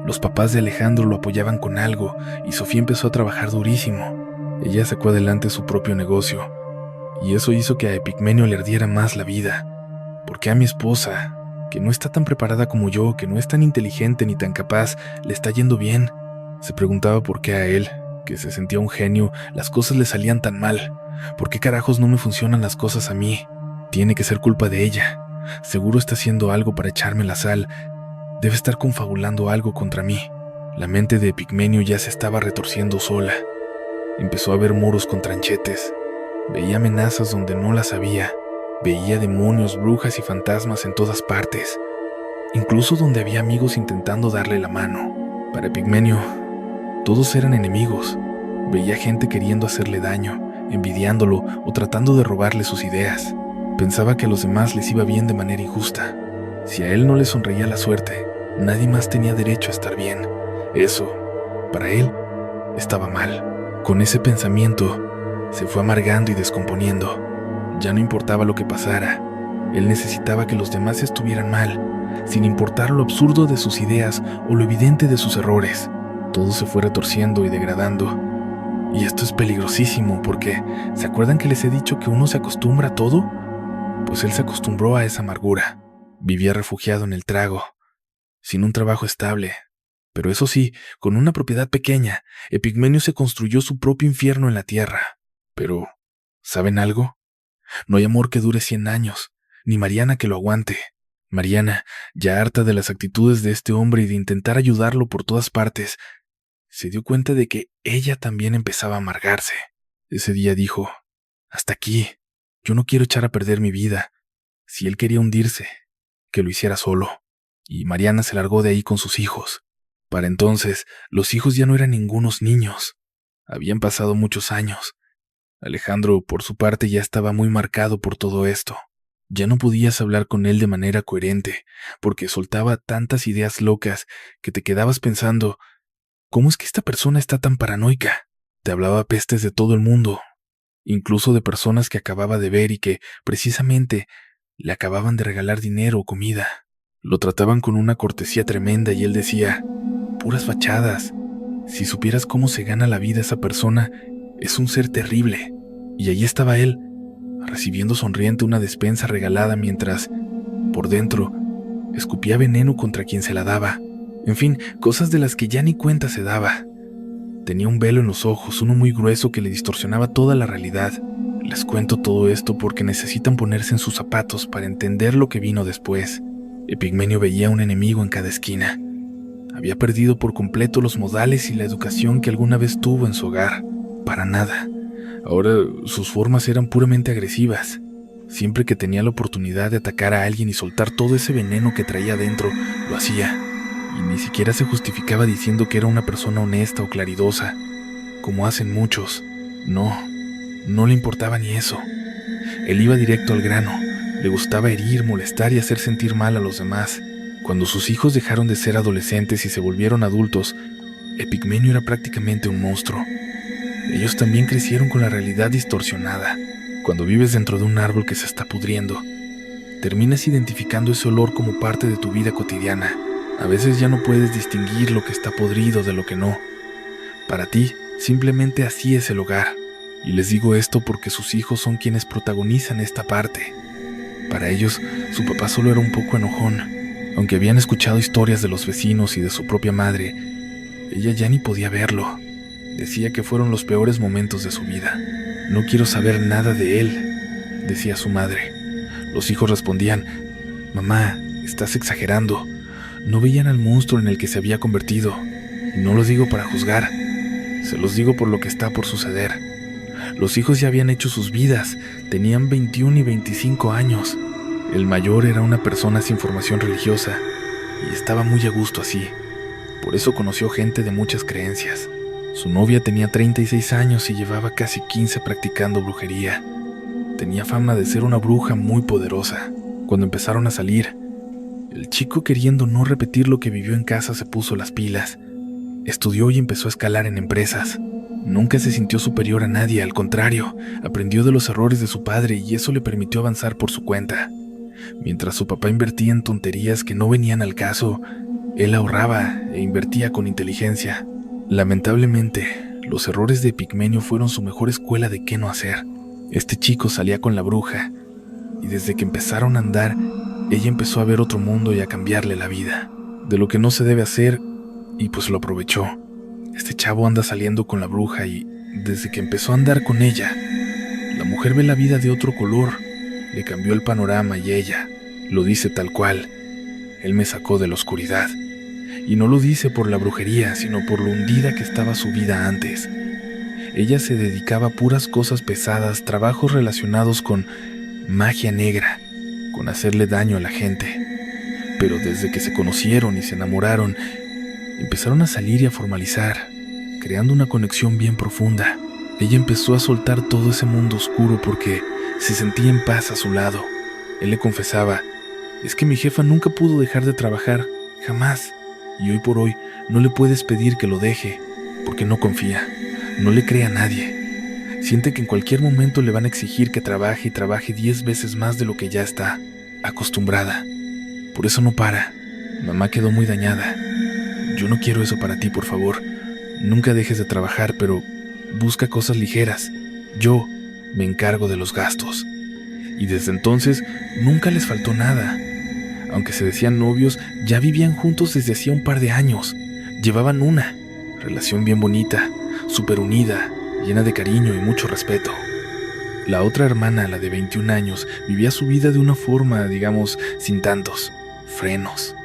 Los papás de Alejandro lo apoyaban con algo y Sofía empezó a trabajar durísimo. Ella sacó adelante su propio negocio y eso hizo que a Epigmenio le ardiera más la vida. ¿Por qué a mi esposa, que no está tan preparada como yo, que no es tan inteligente ni tan capaz, le está yendo bien? Se preguntaba por qué a él, que se sentía un genio, las cosas le salían tan mal. ¿Por qué carajos no me funcionan las cosas a mí? Tiene que ser culpa de ella. Seguro está haciendo algo para echarme la sal. Debe estar confabulando algo contra mí. La mente de Epigmenio ya se estaba retorciendo sola. Empezó a ver muros con tranchetes. Veía amenazas donde no las había. Veía demonios, brujas y fantasmas en todas partes, incluso donde había amigos intentando darle la mano. Para Epigmenio, todos eran enemigos. Veía gente queriendo hacerle daño, envidiándolo o tratando de robarle sus ideas. Pensaba que a los demás les iba bien de manera injusta. Si a él no le sonreía la suerte, nadie más tenía derecho a estar bien. Eso, para él, estaba mal. Con ese pensamiento, se fue amargando y descomponiendo. Ya no importaba lo que pasara. Él necesitaba que los demás estuvieran mal, sin importar lo absurdo de sus ideas o lo evidente de sus errores. Todo se fue retorciendo y degradando. Y esto es peligrosísimo porque, ¿se acuerdan que les he dicho que uno se acostumbra a todo? Pues él se acostumbró a esa amargura. Vivía refugiado en el trago, sin un trabajo estable. Pero eso sí, con una propiedad pequeña, Epigmenio se construyó su propio infierno en la tierra. Pero, ¿saben algo? No hay amor que dure 100 años, ni Mariana que lo aguante. Mariana, ya harta de las actitudes de este hombre y de intentar ayudarlo por todas partes, se dio cuenta de que ella también empezaba a amargarse. Ese día dijo, hasta aquí, yo no quiero echar a perder mi vida. Si él quería hundirse, que lo hiciera solo. Y Mariana se largó de ahí con sus hijos. Para entonces, los hijos ya no eran ningunos niños. Habían pasado muchos años. Alejandro, por su parte, ya estaba muy marcado por todo esto. Ya no podías hablar con él de manera coherente, porque soltaba tantas ideas locas que te quedabas pensando, ¿cómo es que esta persona está tan paranoica? Te hablaba pestes de todo el mundo, incluso de personas que acababa de ver y que, precisamente, le acababan de regalar dinero o comida. Lo trataban con una cortesía tremenda y él decía, puras fachadas. Si supieras cómo se gana la vida esa persona, es un ser terrible. Y allí estaba él, recibiendo sonriente una despensa regalada mientras, por dentro, escupía veneno contra quien se la daba. En fin, cosas de las que ya ni cuenta se daba. Tenía un velo en los ojos, uno muy grueso que le distorsionaba toda la realidad. Les cuento todo esto porque necesitan ponerse en sus zapatos para entender lo que vino después. Epigmenio veía un enemigo en cada esquina. Había perdido por completo los modales y la educación que alguna vez tuvo en su hogar. Para nada. Ahora sus formas eran puramente agresivas. Siempre que tenía la oportunidad de atacar a alguien y soltar todo ese veneno que traía adentro, lo hacía. Y ni siquiera se justificaba diciendo que era una persona honesta o claridosa, como hacen muchos. No le importaba ni eso. Él iba directo al grano. Le gustaba herir, molestar y hacer sentir mal a los demás. Cuando sus hijos dejaron de ser adolescentes y se volvieron adultos, Epigmenio era prácticamente un monstruo. Ellos también crecieron con la realidad distorsionada. Cuando vives dentro de un árbol que se está pudriendo, terminas identificando ese olor como parte de tu vida cotidiana. A veces ya no puedes distinguir lo que está podrido de lo que no. Para ti, simplemente así es el hogar. Y les digo esto porque sus hijos son quienes protagonizan esta parte. Para ellos, su papá solo era un poco enojón. Aunque habían escuchado historias de los vecinos y de su propia madre, ella ya ni podía verlo. Decía que fueron los peores momentos de su vida. No quiero saber nada de él, decía su madre. Los hijos respondían, mamá, estás exagerando. No veían al monstruo en el que se había convertido. Y no lo digo para juzgar, se los digo por lo que está por suceder. Los hijos ya habían hecho sus vidas, tenían 21 y 25 años. El mayor era una persona sin formación religiosa y estaba muy a gusto así. Por eso conoció gente de muchas creencias. Su novia tenía 36 años y llevaba casi 15 practicando brujería. Tenía fama de ser una bruja muy poderosa. Cuando empezaron a salir, el chico, queriendo no repetir lo que vivió en casa, se puso las pilas. Estudió y empezó a escalar en empresas. Nunca se sintió superior a nadie, al contrario, aprendió de los errores de su padre y eso le permitió avanzar por su cuenta. Mientras su papá invertía en tonterías que no venían al caso, él ahorraba e invertía con inteligencia. Lamentablemente, los errores de Epigmenio fueron su mejor escuela de qué no hacer. Este chico salía con la bruja, y desde que empezaron a andar, ella empezó a ver otro mundo y a cambiarle la vida. De lo que no se debe hacer, y pues lo aprovechó. Este chavo anda saliendo con la bruja y, desde que empezó a andar con ella, la mujer ve la vida de otro color. Le cambió el panorama y ella lo dice tal cual. Él me sacó de la oscuridad. Y no lo dice por la brujería, sino por lo hundida que estaba su vida antes. Ella se dedicaba a puras cosas pesadas, trabajos relacionados con magia negra, con hacerle daño a la gente. Pero desde que se conocieron y se enamoraron, empezaron a salir y a formalizar, creando una conexión bien profunda. Ella empezó a soltar todo ese mundo oscuro porque se sentía en paz a su lado. Él le confesaba: es que mi jefa nunca pudo dejar de trabajar, jamás. Y hoy por hoy no le puedes pedir que lo deje, porque no confía, no le cree a nadie. Siente que en cualquier momento le van a exigir que trabaje y trabaje 10 veces más de lo que ya está acostumbrada. Por eso no para. Mamá quedó muy dañada. Yo no quiero eso para ti, por favor. Nunca dejes de trabajar, pero busca cosas ligeras. Yo me encargo de los gastos. Y desde entonces nunca les faltó nada. Aunque se decían novios, ya vivían juntos desde hacía un par de años. Llevaban una relación bien bonita, súper unida, llena de cariño y mucho respeto. La otra hermana, la de 21 años, vivía su vida de una forma, digamos, sin tantos frenos.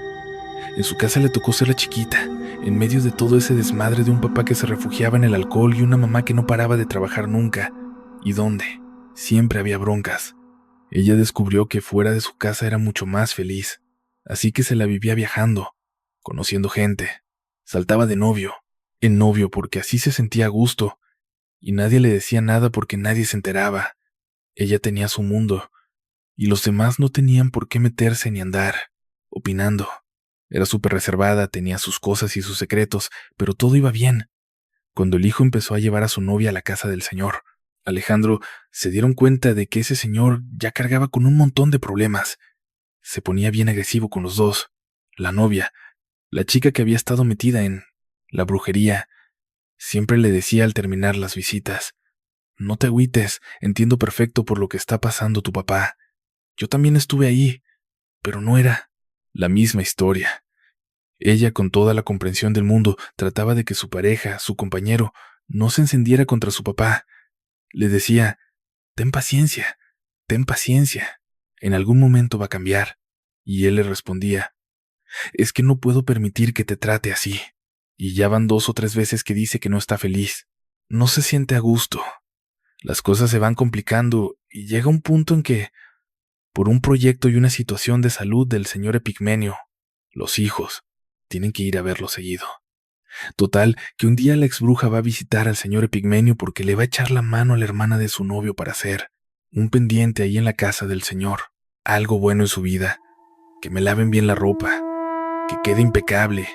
En su casa le tocó ser la chiquita, en medio de todo ese desmadre de un papá que se refugiaba en el alcohol y una mamá que no paraba de trabajar nunca, y donde siempre había broncas. Ella descubrió que fuera de su casa era mucho más feliz, así que se la vivía viajando, conociendo gente, saltaba de novio en novio porque así se sentía a gusto, y nadie le decía nada porque nadie se enteraba. Ella tenía su mundo, y los demás no tenían por qué meterse ni andar opinando. Era súper reservada, tenía sus cosas y sus secretos, pero todo iba bien. Cuando el hijo empezó a llevar a su novia a la casa del señor, Alejandro se dieron cuenta de que ese señor ya cargaba con un montón de problemas. Se ponía bien agresivo con los dos. La novia, la chica que había estado metida en la brujería, siempre le decía al terminar las visitas: no te agüites, entiendo perfecto por lo que está pasando tu papá. Yo también estuve ahí, pero no era la misma historia. Ella, con toda la comprensión del mundo, trataba de que su pareja, su compañero, no se encendiera contra su papá. Le decía: ten paciencia, ten paciencia. En algún momento va a cambiar. Y él le respondía: es que no puedo permitir que te trate así. Y ya van 2 o 3 veces que dice que no está feliz. No se siente a gusto. Las cosas se van complicando y llega un punto en que, por un proyecto y una situación de salud del señor Epigmenio, los hijos tienen que ir a verlo seguido. Total, que un día la exbruja va a visitar al señor Epigmenio porque le va a echar la mano a la hermana de su novio para hacer un pendiente ahí en la casa del señor. Algo bueno en su vida, que me laven bien la ropa, que quede impecable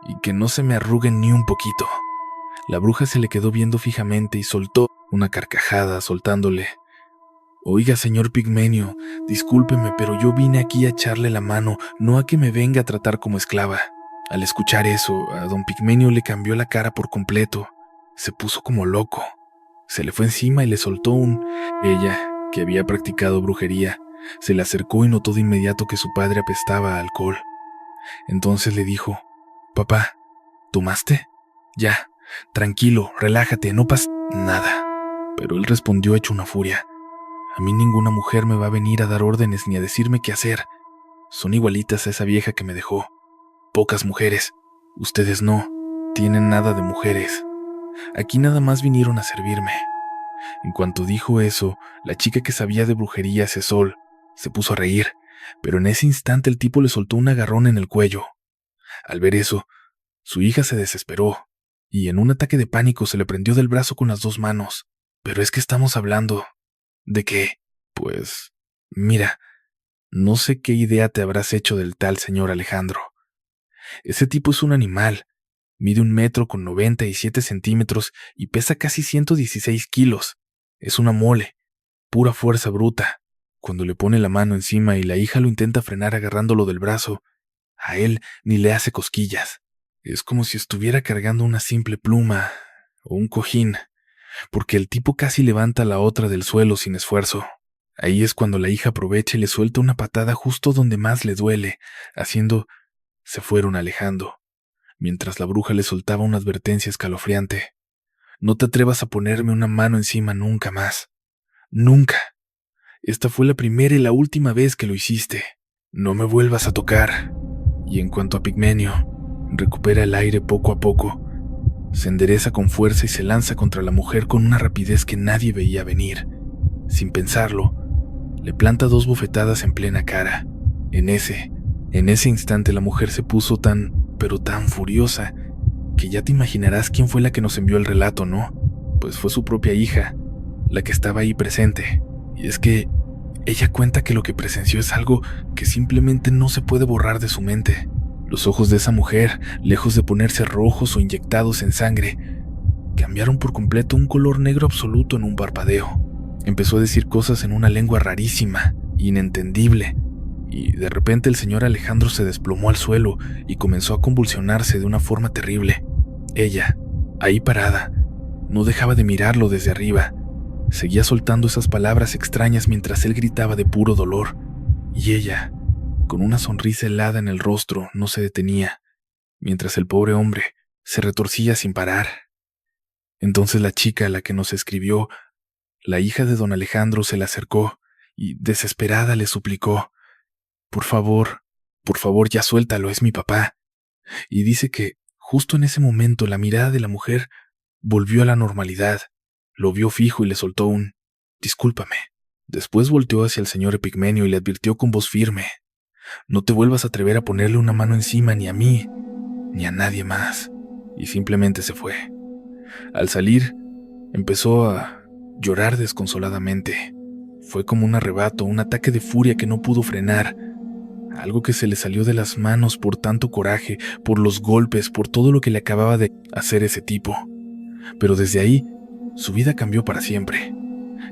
y que no se me arruguen ni un poquito. La bruja se le quedó viendo fijamente y soltó una carcajada, soltándole: oiga, señor Pigmenio, discúlpeme, pero yo vine aquí a echarle la mano, no a que me venga a tratar como esclava. Al escuchar eso, a don Pigmenio le cambió la cara por completo. Se puso como loco. Se le fue encima y le soltó un... Ella, que había practicado brujería, se le acercó y notó de inmediato que su padre apestaba a alcohol. Entonces le dijo: papá, ¿tomaste? Ya, tranquilo, relájate, no pasa nada. Pero él respondió hecho una furia: a mí ninguna mujer me va a venir a dar órdenes ni a decirme qué hacer. Son igualitas a esa vieja que me dejó. Pocas mujeres. Ustedes no tienen nada de mujeres. Aquí nada más vinieron a servirme. En cuanto dijo eso, la chica que sabía de brujería, Cesol, se puso a reír, pero en ese instante el tipo le soltó un agarrón en el cuello. Al ver eso, su hija se desesperó, y en un ataque de pánico se le prendió del brazo con las 2 manos. Pero es que estamos hablando... ¿de qué? Pues, mira, no sé qué idea te habrás hecho del tal señor Alejandro. Ese tipo es un animal. Mide 1,97 centímetros y pesa casi 116 kilos. Es una mole, pura fuerza bruta. Cuando le pone la mano encima y la hija lo intenta frenar agarrándolo del brazo, a él ni le hace cosquillas. Es como si estuviera cargando una simple pluma o un cojín, porque el tipo casi levanta la otra del suelo sin esfuerzo. Ahí es cuando la hija aprovecha y le suelta una patada justo donde más le duele, haciendo se fueron alejando, mientras la bruja le soltaba una advertencia escalofriante: no te atrevas a ponerme una mano encima nunca más. Nunca. Esta fue la primera y la última vez que lo hiciste. No me vuelvas a tocar. Y en cuanto a Pigmenio, Recupera el aire poco a poco. Se endereza con fuerza y se lanza contra la mujer con una rapidez que nadie veía venir. Sin pensarlo, le planta 2 bofetadas en plena cara. En ese instante la mujer se puso pero tan furiosa, que ya te imaginarás quién fue la que nos envió el relato, ¿no? Pues fue su propia hija, la que estaba ahí presente. Y es que ella cuenta que lo que presenció es algo que simplemente no se puede borrar de su mente. Los ojos de esa mujer, lejos de ponerse rojos o inyectados en sangre, cambiaron por completo un color negro absoluto en un parpadeo. Empezó a decir cosas en una lengua rarísima, inentendible, y de repente el señor Alejandro se desplomó al suelo y comenzó a convulsionarse de una forma terrible. Ella, ahí parada, no dejaba de mirarlo desde arriba. Seguía soltando esas palabras extrañas mientras él gritaba de puro dolor, y ella, con una sonrisa helada en el rostro, no se detenía, mientras el pobre hombre se retorcía sin parar. Entonces la chica a la que nos escribió, la hija de don Alejandro, se le acercó y, desesperada, le suplicó: por favor, ya suéltalo, es mi papá. Y dice que, justo en ese momento, la mirada de la mujer volvió a la normalidad. Lo vio fijo y le soltó un «discúlpame». Después volteó hacia el señor Epigmenio y le advirtió con voz firme: no te vuelvas a atrever a ponerle una mano encima ni a mí, ni a nadie más. Y simplemente se fue. Al salir, empezó a llorar desconsoladamente. Fue como un arrebato, un ataque de furia que no pudo frenar, algo que se le salió de las manos por tanto coraje, por los golpes, por todo lo que le acababa de hacer ese tipo. Pero desde ahí, su vida cambió para siempre.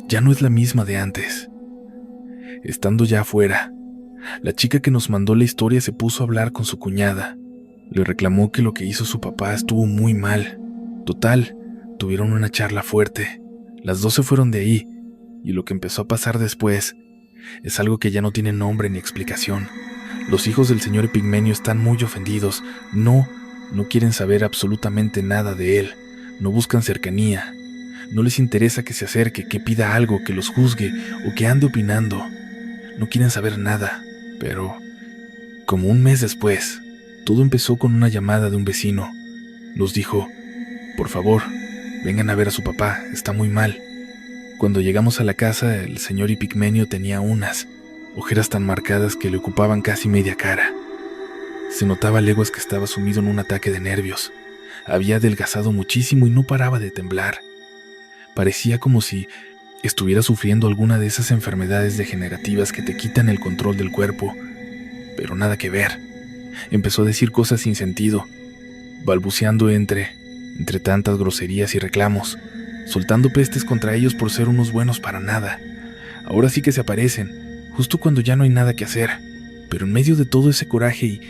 Ya no es la misma de antes. Estando ya afuera, la chica que nos mandó la historia se puso a hablar con su cuñada. Le reclamó que lo que hizo su papá estuvo muy mal. Total, tuvieron una charla fuerte. Las 2 se fueron de ahí, y lo que empezó a pasar después es algo que ya no tiene nombre ni explicación. Los hijos del señor Epigmenio están muy ofendidos. No quieren saber absolutamente nada de él. No buscan cercanía. No les interesa que se acerque, que pida algo, que los juzgue o que ande opinando. No quieren saber nada. Pero, como un mes después, todo empezó con una llamada de un vecino. Nos dijo: por favor, vengan a ver a su papá, está muy mal. Cuando llegamos a la casa, el señor Epigmenio tenía unas ojeras tan marcadas que le ocupaban casi media cara. Se notaba a leguas que estaba sumido en un ataque de nervios. Había adelgazado muchísimo y no paraba de temblar. Parecía como si estuviera sufriendo alguna de esas enfermedades degenerativas que te quitan el control del cuerpo, pero nada que ver. Empezó a decir cosas sin sentido, balbuceando entre tantas groserías y reclamos, soltando pestes contra ellos por ser unos buenos para nada. Ahora sí que se aparecen, justo cuando ya no hay nada que hacer. Pero en medio de todo ese coraje y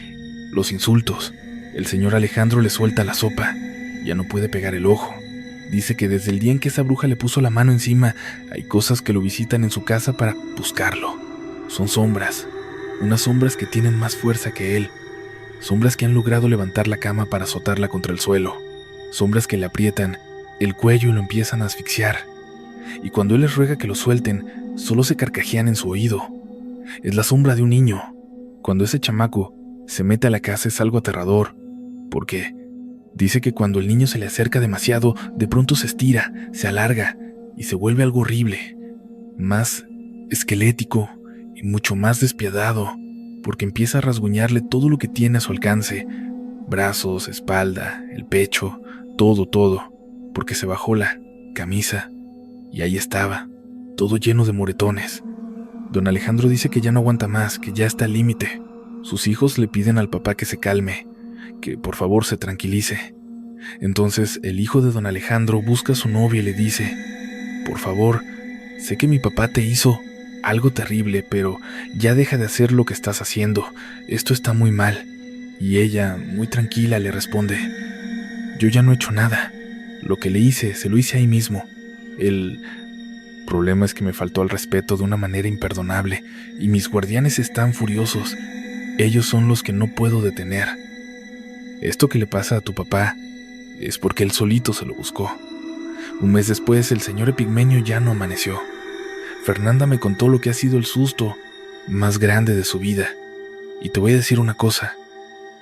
los insultos, el señor Alejandro le suelta la sopa. Ya no puede pegar el ojo. Dice que desde el día en que esa bruja le puso la mano encima, hay cosas que lo visitan en su casa para buscarlo. Son sombras, unas sombras que tienen más fuerza que él. Sombras que han logrado levantar la cama para azotarla contra el suelo. Sombras que le aprietan el cuello y lo empiezan a asfixiar. Y cuando él les ruega que lo suelten, solo se carcajean en su oído. Es la sombra de un niño. Cuando ese chamaco se mete a la casa es algo aterrador, porque dice que cuando el niño se le acerca demasiado, de pronto se estira, se alarga y se vuelve algo horrible, más esquelético y mucho más despiadado, porque empieza a rasguñarle todo lo que tiene a su alcance: brazos, espalda, el pecho, todo, porque se bajó la camisa y ahí estaba, todo lleno de moretones. Don Alejandro dice que ya no aguanta más, que ya está al límite. Sus hijos le piden al papá que se calme, que por favor se tranquilice. Entonces el hijo de don Alejandro busca a su novia y le dice: por favor, sé que mi papá te hizo algo terrible, pero ya deja de hacer lo que estás haciendo, esto está muy mal. Y ella, muy tranquila, le responde: yo ya no he hecho nada, lo que le hice, se lo hice ahí mismo. El problema es que me faltó al respeto de una manera imperdonable, y mis guardianes están furiosos. Ellos son los que no puedo detener. Esto que le pasa a tu papá es porque él solito se lo buscó. Un mes después, el señor Epigmenio ya no amaneció. Fernanda me contó lo que ha sido el susto más grande de su vida. Y te voy a decir una cosa: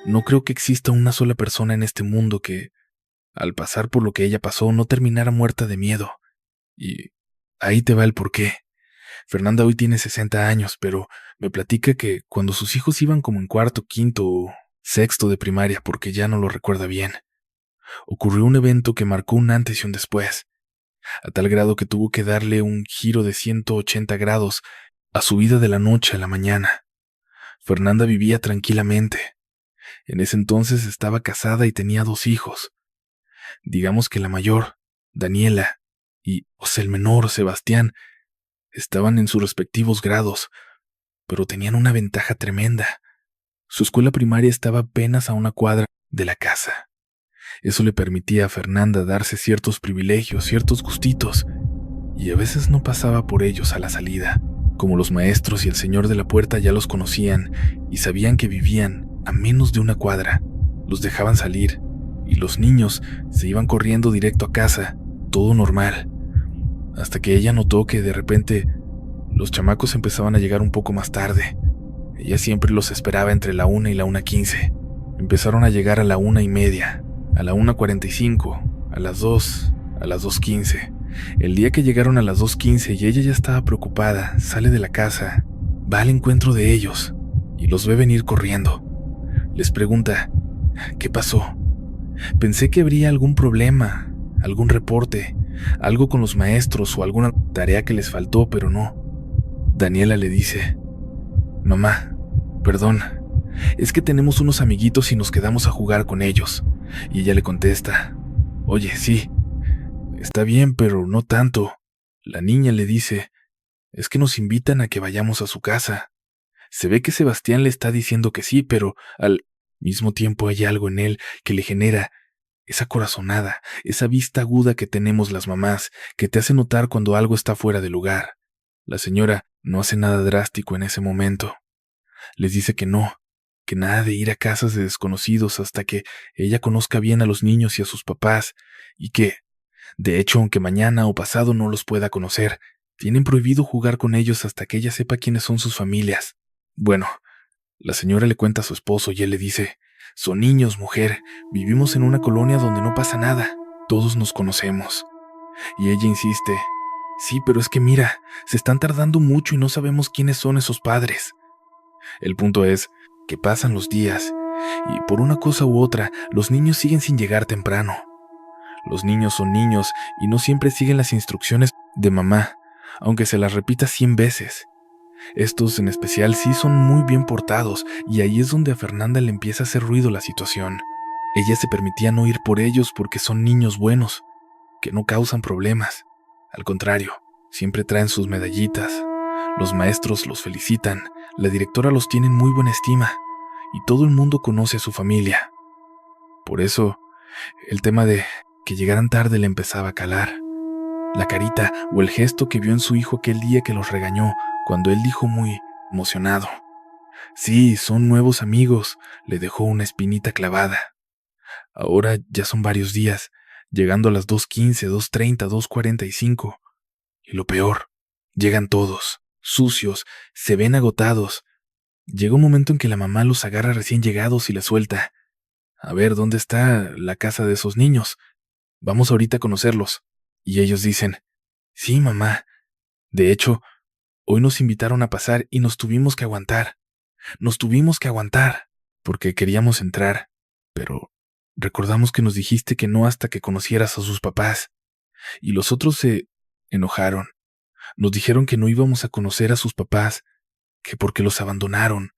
No creo que exista una sola persona en este mundo que, al pasar por lo que ella pasó, no terminara muerta de miedo. Y ahí te va el porqué. Fernanda hoy tiene 60 años, pero me platica que cuando sus hijos iban como en cuarto, quinto o sexto de primaria, porque ya no lo recuerda bien, ocurrió un evento que marcó un antes y un después, a tal grado que tuvo que darle un giro de 180 grados a su vida de la noche a la mañana. Fernanda vivía tranquilamente. En ese entonces estaba casada y tenía 2 hijos. Digamos que la mayor, Daniela, y el menor, Sebastián, estaban en sus respectivos grados, pero tenían una ventaja tremenda. Su escuela primaria estaba apenas a una cuadra de la casa. Eso le permitía a Fernanda darse ciertos privilegios, ciertos gustitos, y a veces no pasaba por ellos a la salida. Como los maestros y el señor de la puerta ya los conocían y sabían que vivían a menos de una cuadra, los dejaban salir, y los niños se iban corriendo directo a casa, todo normal, hasta que ella notó que de repente los chamacos empezaban a llegar un poco más tarde. Ella siempre los esperaba entre la 1 y la 1:15. Empezaron a llegar a la 1:30, a la 1:45, a las 2, a las 2:15. El día que llegaron a las 2:15 y ella ya estaba preocupada, sale de la casa, va al encuentro de ellos y los ve venir corriendo. Les pregunta, ¿qué pasó? Pensé que habría algún problema, algún reporte, algo con los maestros o alguna tarea que les faltó, pero no. Daniela le dice, mamá, perdón, es que tenemos unos amiguitos y nos quedamos a jugar con ellos. Y ella le contesta, oye, sí, está bien, pero no tanto. La niña le dice, es que nos invitan a que vayamos a su casa. Se ve que Sebastián le está diciendo que sí, pero al mismo tiempo hay algo en él que le genera esa corazonada, esa vista aguda que tenemos las mamás, que te hace notar cuando algo está fuera de lugar. La señora no hace nada drástico en ese momento. Les dice que no, que nada de ir a casas de desconocidos hasta que ella conozca bien a los niños y a sus papás, y que, de hecho, aunque mañana o pasado no los pueda conocer, tienen prohibido jugar con ellos hasta que ella sepa quiénes son sus familias. Bueno, la señora le cuenta a su esposo y él le dice, son niños, mujer, vivimos en una colonia donde no pasa nada, todos nos conocemos. Y ella insiste, sí, pero es que mira, se están tardando mucho y no sabemos quiénes son esos padres. El punto es que pasan los días y por una cosa u otra los niños siguen sin llegar temprano. Los niños son niños y no siempre siguen las instrucciones de mamá, aunque se las repita 100 veces. Estos en especial sí son muy bien portados y ahí es donde a Fernanda le empieza a hacer ruido la situación. Ella se permitía no ir por ellos porque son niños buenos, que no causan problemas. Al contrario, siempre traen sus medallitas. Los maestros los felicitan, la directora los tiene en muy buena estima y todo el mundo conoce a su familia. Por eso, el tema de que llegaran tarde le empezaba a calar. La carita o el gesto que vio en su hijo aquel día que los regañó, cuando él dijo muy emocionado, sí, son nuevos amigos, le dejó una espinita clavada. Ahora ya son varios días, llegando a las 2:15, 2:30, 2:45. Y lo peor, llegan todos, sucios, se ven agotados. Llega un momento en que la mamá los agarra recién llegados y les suelta. A ver, ¿dónde está la casa de esos niños? Vamos ahorita a conocerlos. Y ellos dicen, sí, mamá. De hecho, hoy nos invitaron a pasar y nos tuvimos que aguantar. Nos tuvimos que aguantar, porque queríamos entrar, pero recordamos que nos dijiste que no hasta que conocieras a sus papás. Y los otros se enojaron. Nos dijeron que no íbamos a conocer a sus papás, que porque los abandonaron.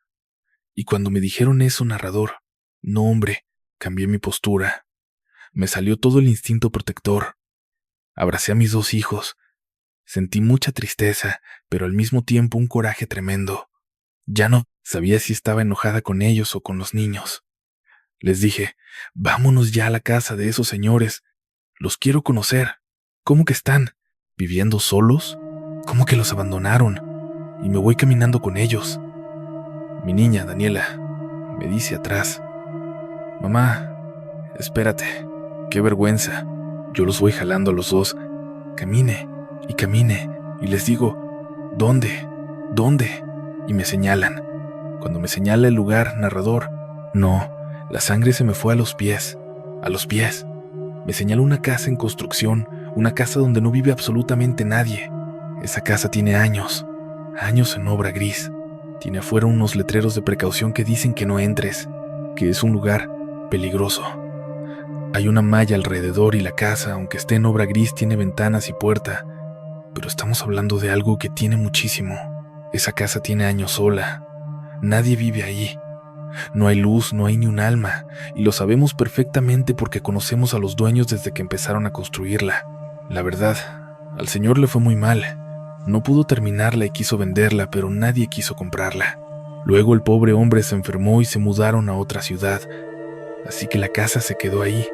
Y cuando me dijeron eso, narrador, no, hombre, cambié mi postura. Me salió todo el instinto protector. Abracé a mis 2 hijos. Sentí mucha tristeza, pero al mismo tiempo un coraje tremendo. Ya no sabía si estaba enojada con ellos o con los niños. Les dije, vámonos ya a la casa de esos señores. Los quiero conocer. ¿Cómo que están? ¿Viviendo solos? ¿Cómo que los abandonaron? Y me voy caminando con ellos. Mi niña, Daniela, me dice atrás, mamá, espérate, qué vergüenza. Yo los voy jalando a los dos. Camine, y les digo, ¿dónde? ¿Dónde? Y me señalan. Cuando me señala el lugar, narrador, no, La sangre se me fue a los pies, a los pies. Me señaló una casa en construcción, una casa donde no vive absolutamente nadie. Esa casa tiene años, años en obra gris. Tiene afuera unos letreros de precaución que dicen que no entres, que es un lugar peligroso. Hay una malla alrededor y la casa, aunque esté en obra gris, tiene ventanas y puerta. Pero estamos hablando de algo que tiene muchísimo. Esa casa tiene años sola. Nadie vive ahí. No hay luz, no hay ni un alma, y lo sabemos perfectamente porque conocemos a los dueños desde que empezaron a construirla. La verdad, al señor le fue muy mal. No pudo terminarla y quiso venderla, pero nadie quiso comprarla. Luego el pobre hombre se enfermó y se mudaron a otra ciudad, así que la casa se quedó ahí,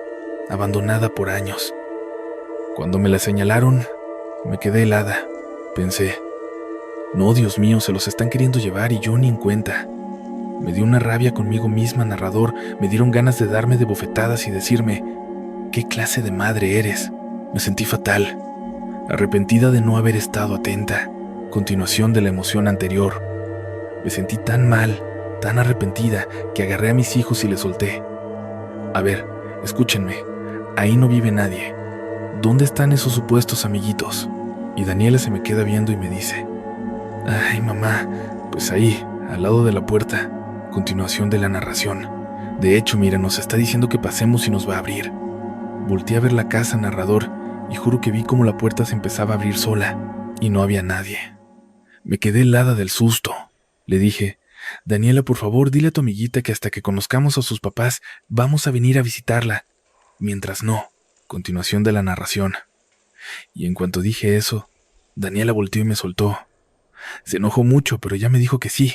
abandonada por años. Cuando me la señalaron, me quedé helada. Pensé, no, Dios mío, se los están queriendo llevar y yo ni en cuenta. Me dio una rabia conmigo misma, narrador. Me dieron ganas de darme de bofetadas y decirme, ¿qué clase de madre eres? Me sentí fatal, arrepentida de no haber estado atenta. Continuación de la emoción anterior. Me sentí tan mal, tan arrepentida, que agarré a mis hijos y les solté. A ver, escúchenme, ahí no vive nadie. ¿Dónde están esos supuestos amiguitos? Y Daniela se me queda viendo y me dice, ay, mamá, pues ahí, al lado de la puerta. Continuación de la narración. De hecho, mira, nos está diciendo que pasemos y nos va a abrir. Volteé a ver la casa, narrador, y juro que vi cómo la puerta se empezaba a abrir sola, y no había nadie. Me quedé helada del susto. Le dije, Daniela, por favor, dile a tu amiguita que hasta que conozcamos a sus papás, vamos a venir a visitarla. Mientras no. Continuación de la narración. Y en cuanto dije eso, Daniela volteó y me soltó. Se enojó mucho, pero ya me dijo que sí,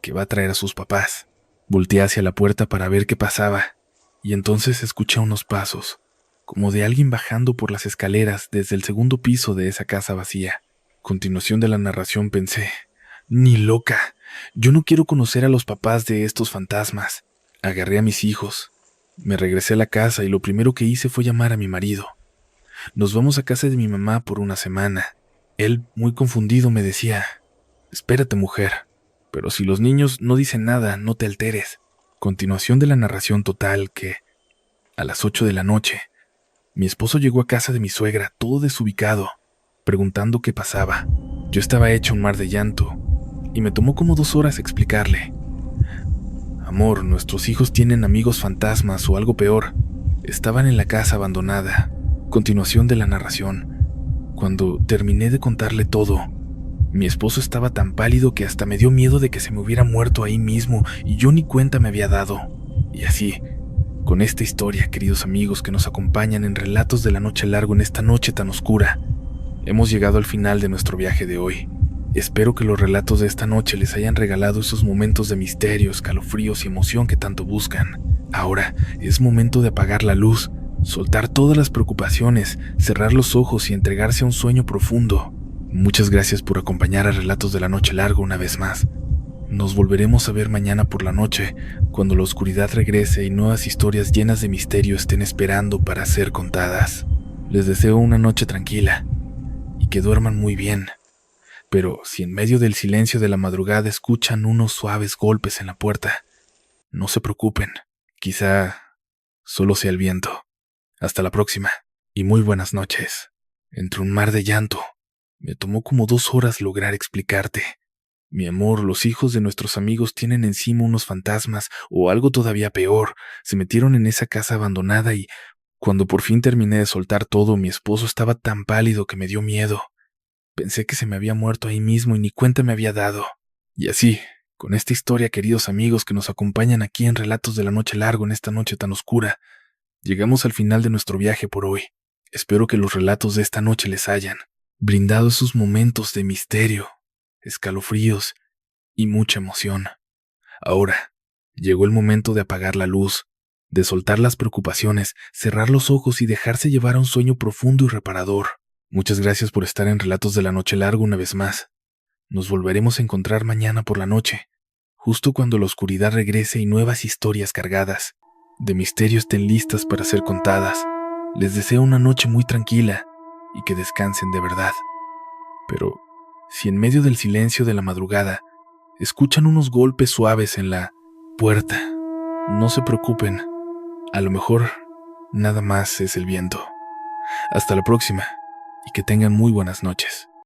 que va a traer a sus papás. Volteé hacia la puerta para ver qué pasaba, y entonces escuché unos pasos, como de alguien bajando por las escaleras desde el segundo piso de esa casa vacía. Continuación de la narración pensé, ni loca, yo no quiero conocer a los papás de estos fantasmas. Agarré a mis hijos, me regresé a la casa y lo primero que hice fue llamar a mi marido. Nos vamos a casa de mi mamá por una semana. Él, muy confundido, me decía, espérate, mujer. Pero si los niños no dicen nada, no te alteres. Continuación de la narración total que, a las 8 de la noche, mi esposo llegó a casa de mi suegra, todo desubicado, preguntando qué pasaba. Yo estaba hecho un mar de llanto, y me tomó como 2 horas explicarle. Amor, nuestros hijos tienen amigos fantasmas o algo peor. Estaban en la casa abandonada. Continuación de la narración. Cuando terminé de contarle todo, mi esposo estaba tan pálido que hasta me dio miedo de que se me hubiera muerto ahí mismo y yo ni cuenta me había dado. Y así, con esta historia, queridos amigos que nos acompañan en Relatos de la Noche Largo en esta noche tan oscura, hemos llegado al final de nuestro viaje de hoy. Espero que los relatos de esta noche les hayan regalado esos momentos de misterio, escalofríos y emoción que tanto buscan. Ahora es momento de apagar la luz, soltar todas las preocupaciones, cerrar los ojos y entregarse a un sueño profundo. Muchas gracias por acompañar a Relatos de la Noche Largo una vez más. Nos volveremos a ver mañana por la noche, cuando la oscuridad regrese y nuevas historias llenas de misterio estén esperando para ser contadas. Les deseo una noche tranquila y que duerman muy bien. Pero si en medio del silencio de la madrugada escuchan unos suaves golpes en la puerta, no se preocupen, quizá solo sea el viento. Hasta la próxima y muy buenas noches. Entre un mar de llanto, me tomó como 2 horas lograr explicarte. Mi amor, los hijos de nuestros amigos tienen encima unos fantasmas o algo todavía peor. Se metieron en esa casa abandonada y, cuando por fin terminé de soltar todo, mi esposo estaba tan pálido que me dio miedo. Pensé que se me había muerto ahí mismo y ni cuenta me había dado. Y así, con esta historia, queridos amigos que nos acompañan aquí en Relatos de la Noche Largo en esta noche tan oscura, llegamos al final de nuestro viaje por hoy. Espero que los relatos de esta noche les hayan brindado esos momentos de misterio, escalofríos y mucha emoción. Ahora, llegó el momento de apagar la luz, de soltar las preocupaciones, cerrar los ojos y dejarse llevar a un sueño profundo y reparador. Muchas gracias por estar en Relatos de la Noche Largo una vez más. Nos volveremos a encontrar mañana por la noche, justo cuando la oscuridad regrese y nuevas historias cargadas de misterio estén listas para ser contadas. Les deseo una noche muy tranquila y que descansen de verdad. Pero, si en medio del silencio de la madrugada escuchan unos golpes suaves en la puerta, No se preocupen, a lo mejor nada más es el viento. Hasta la próxima y que tengan muy buenas noches.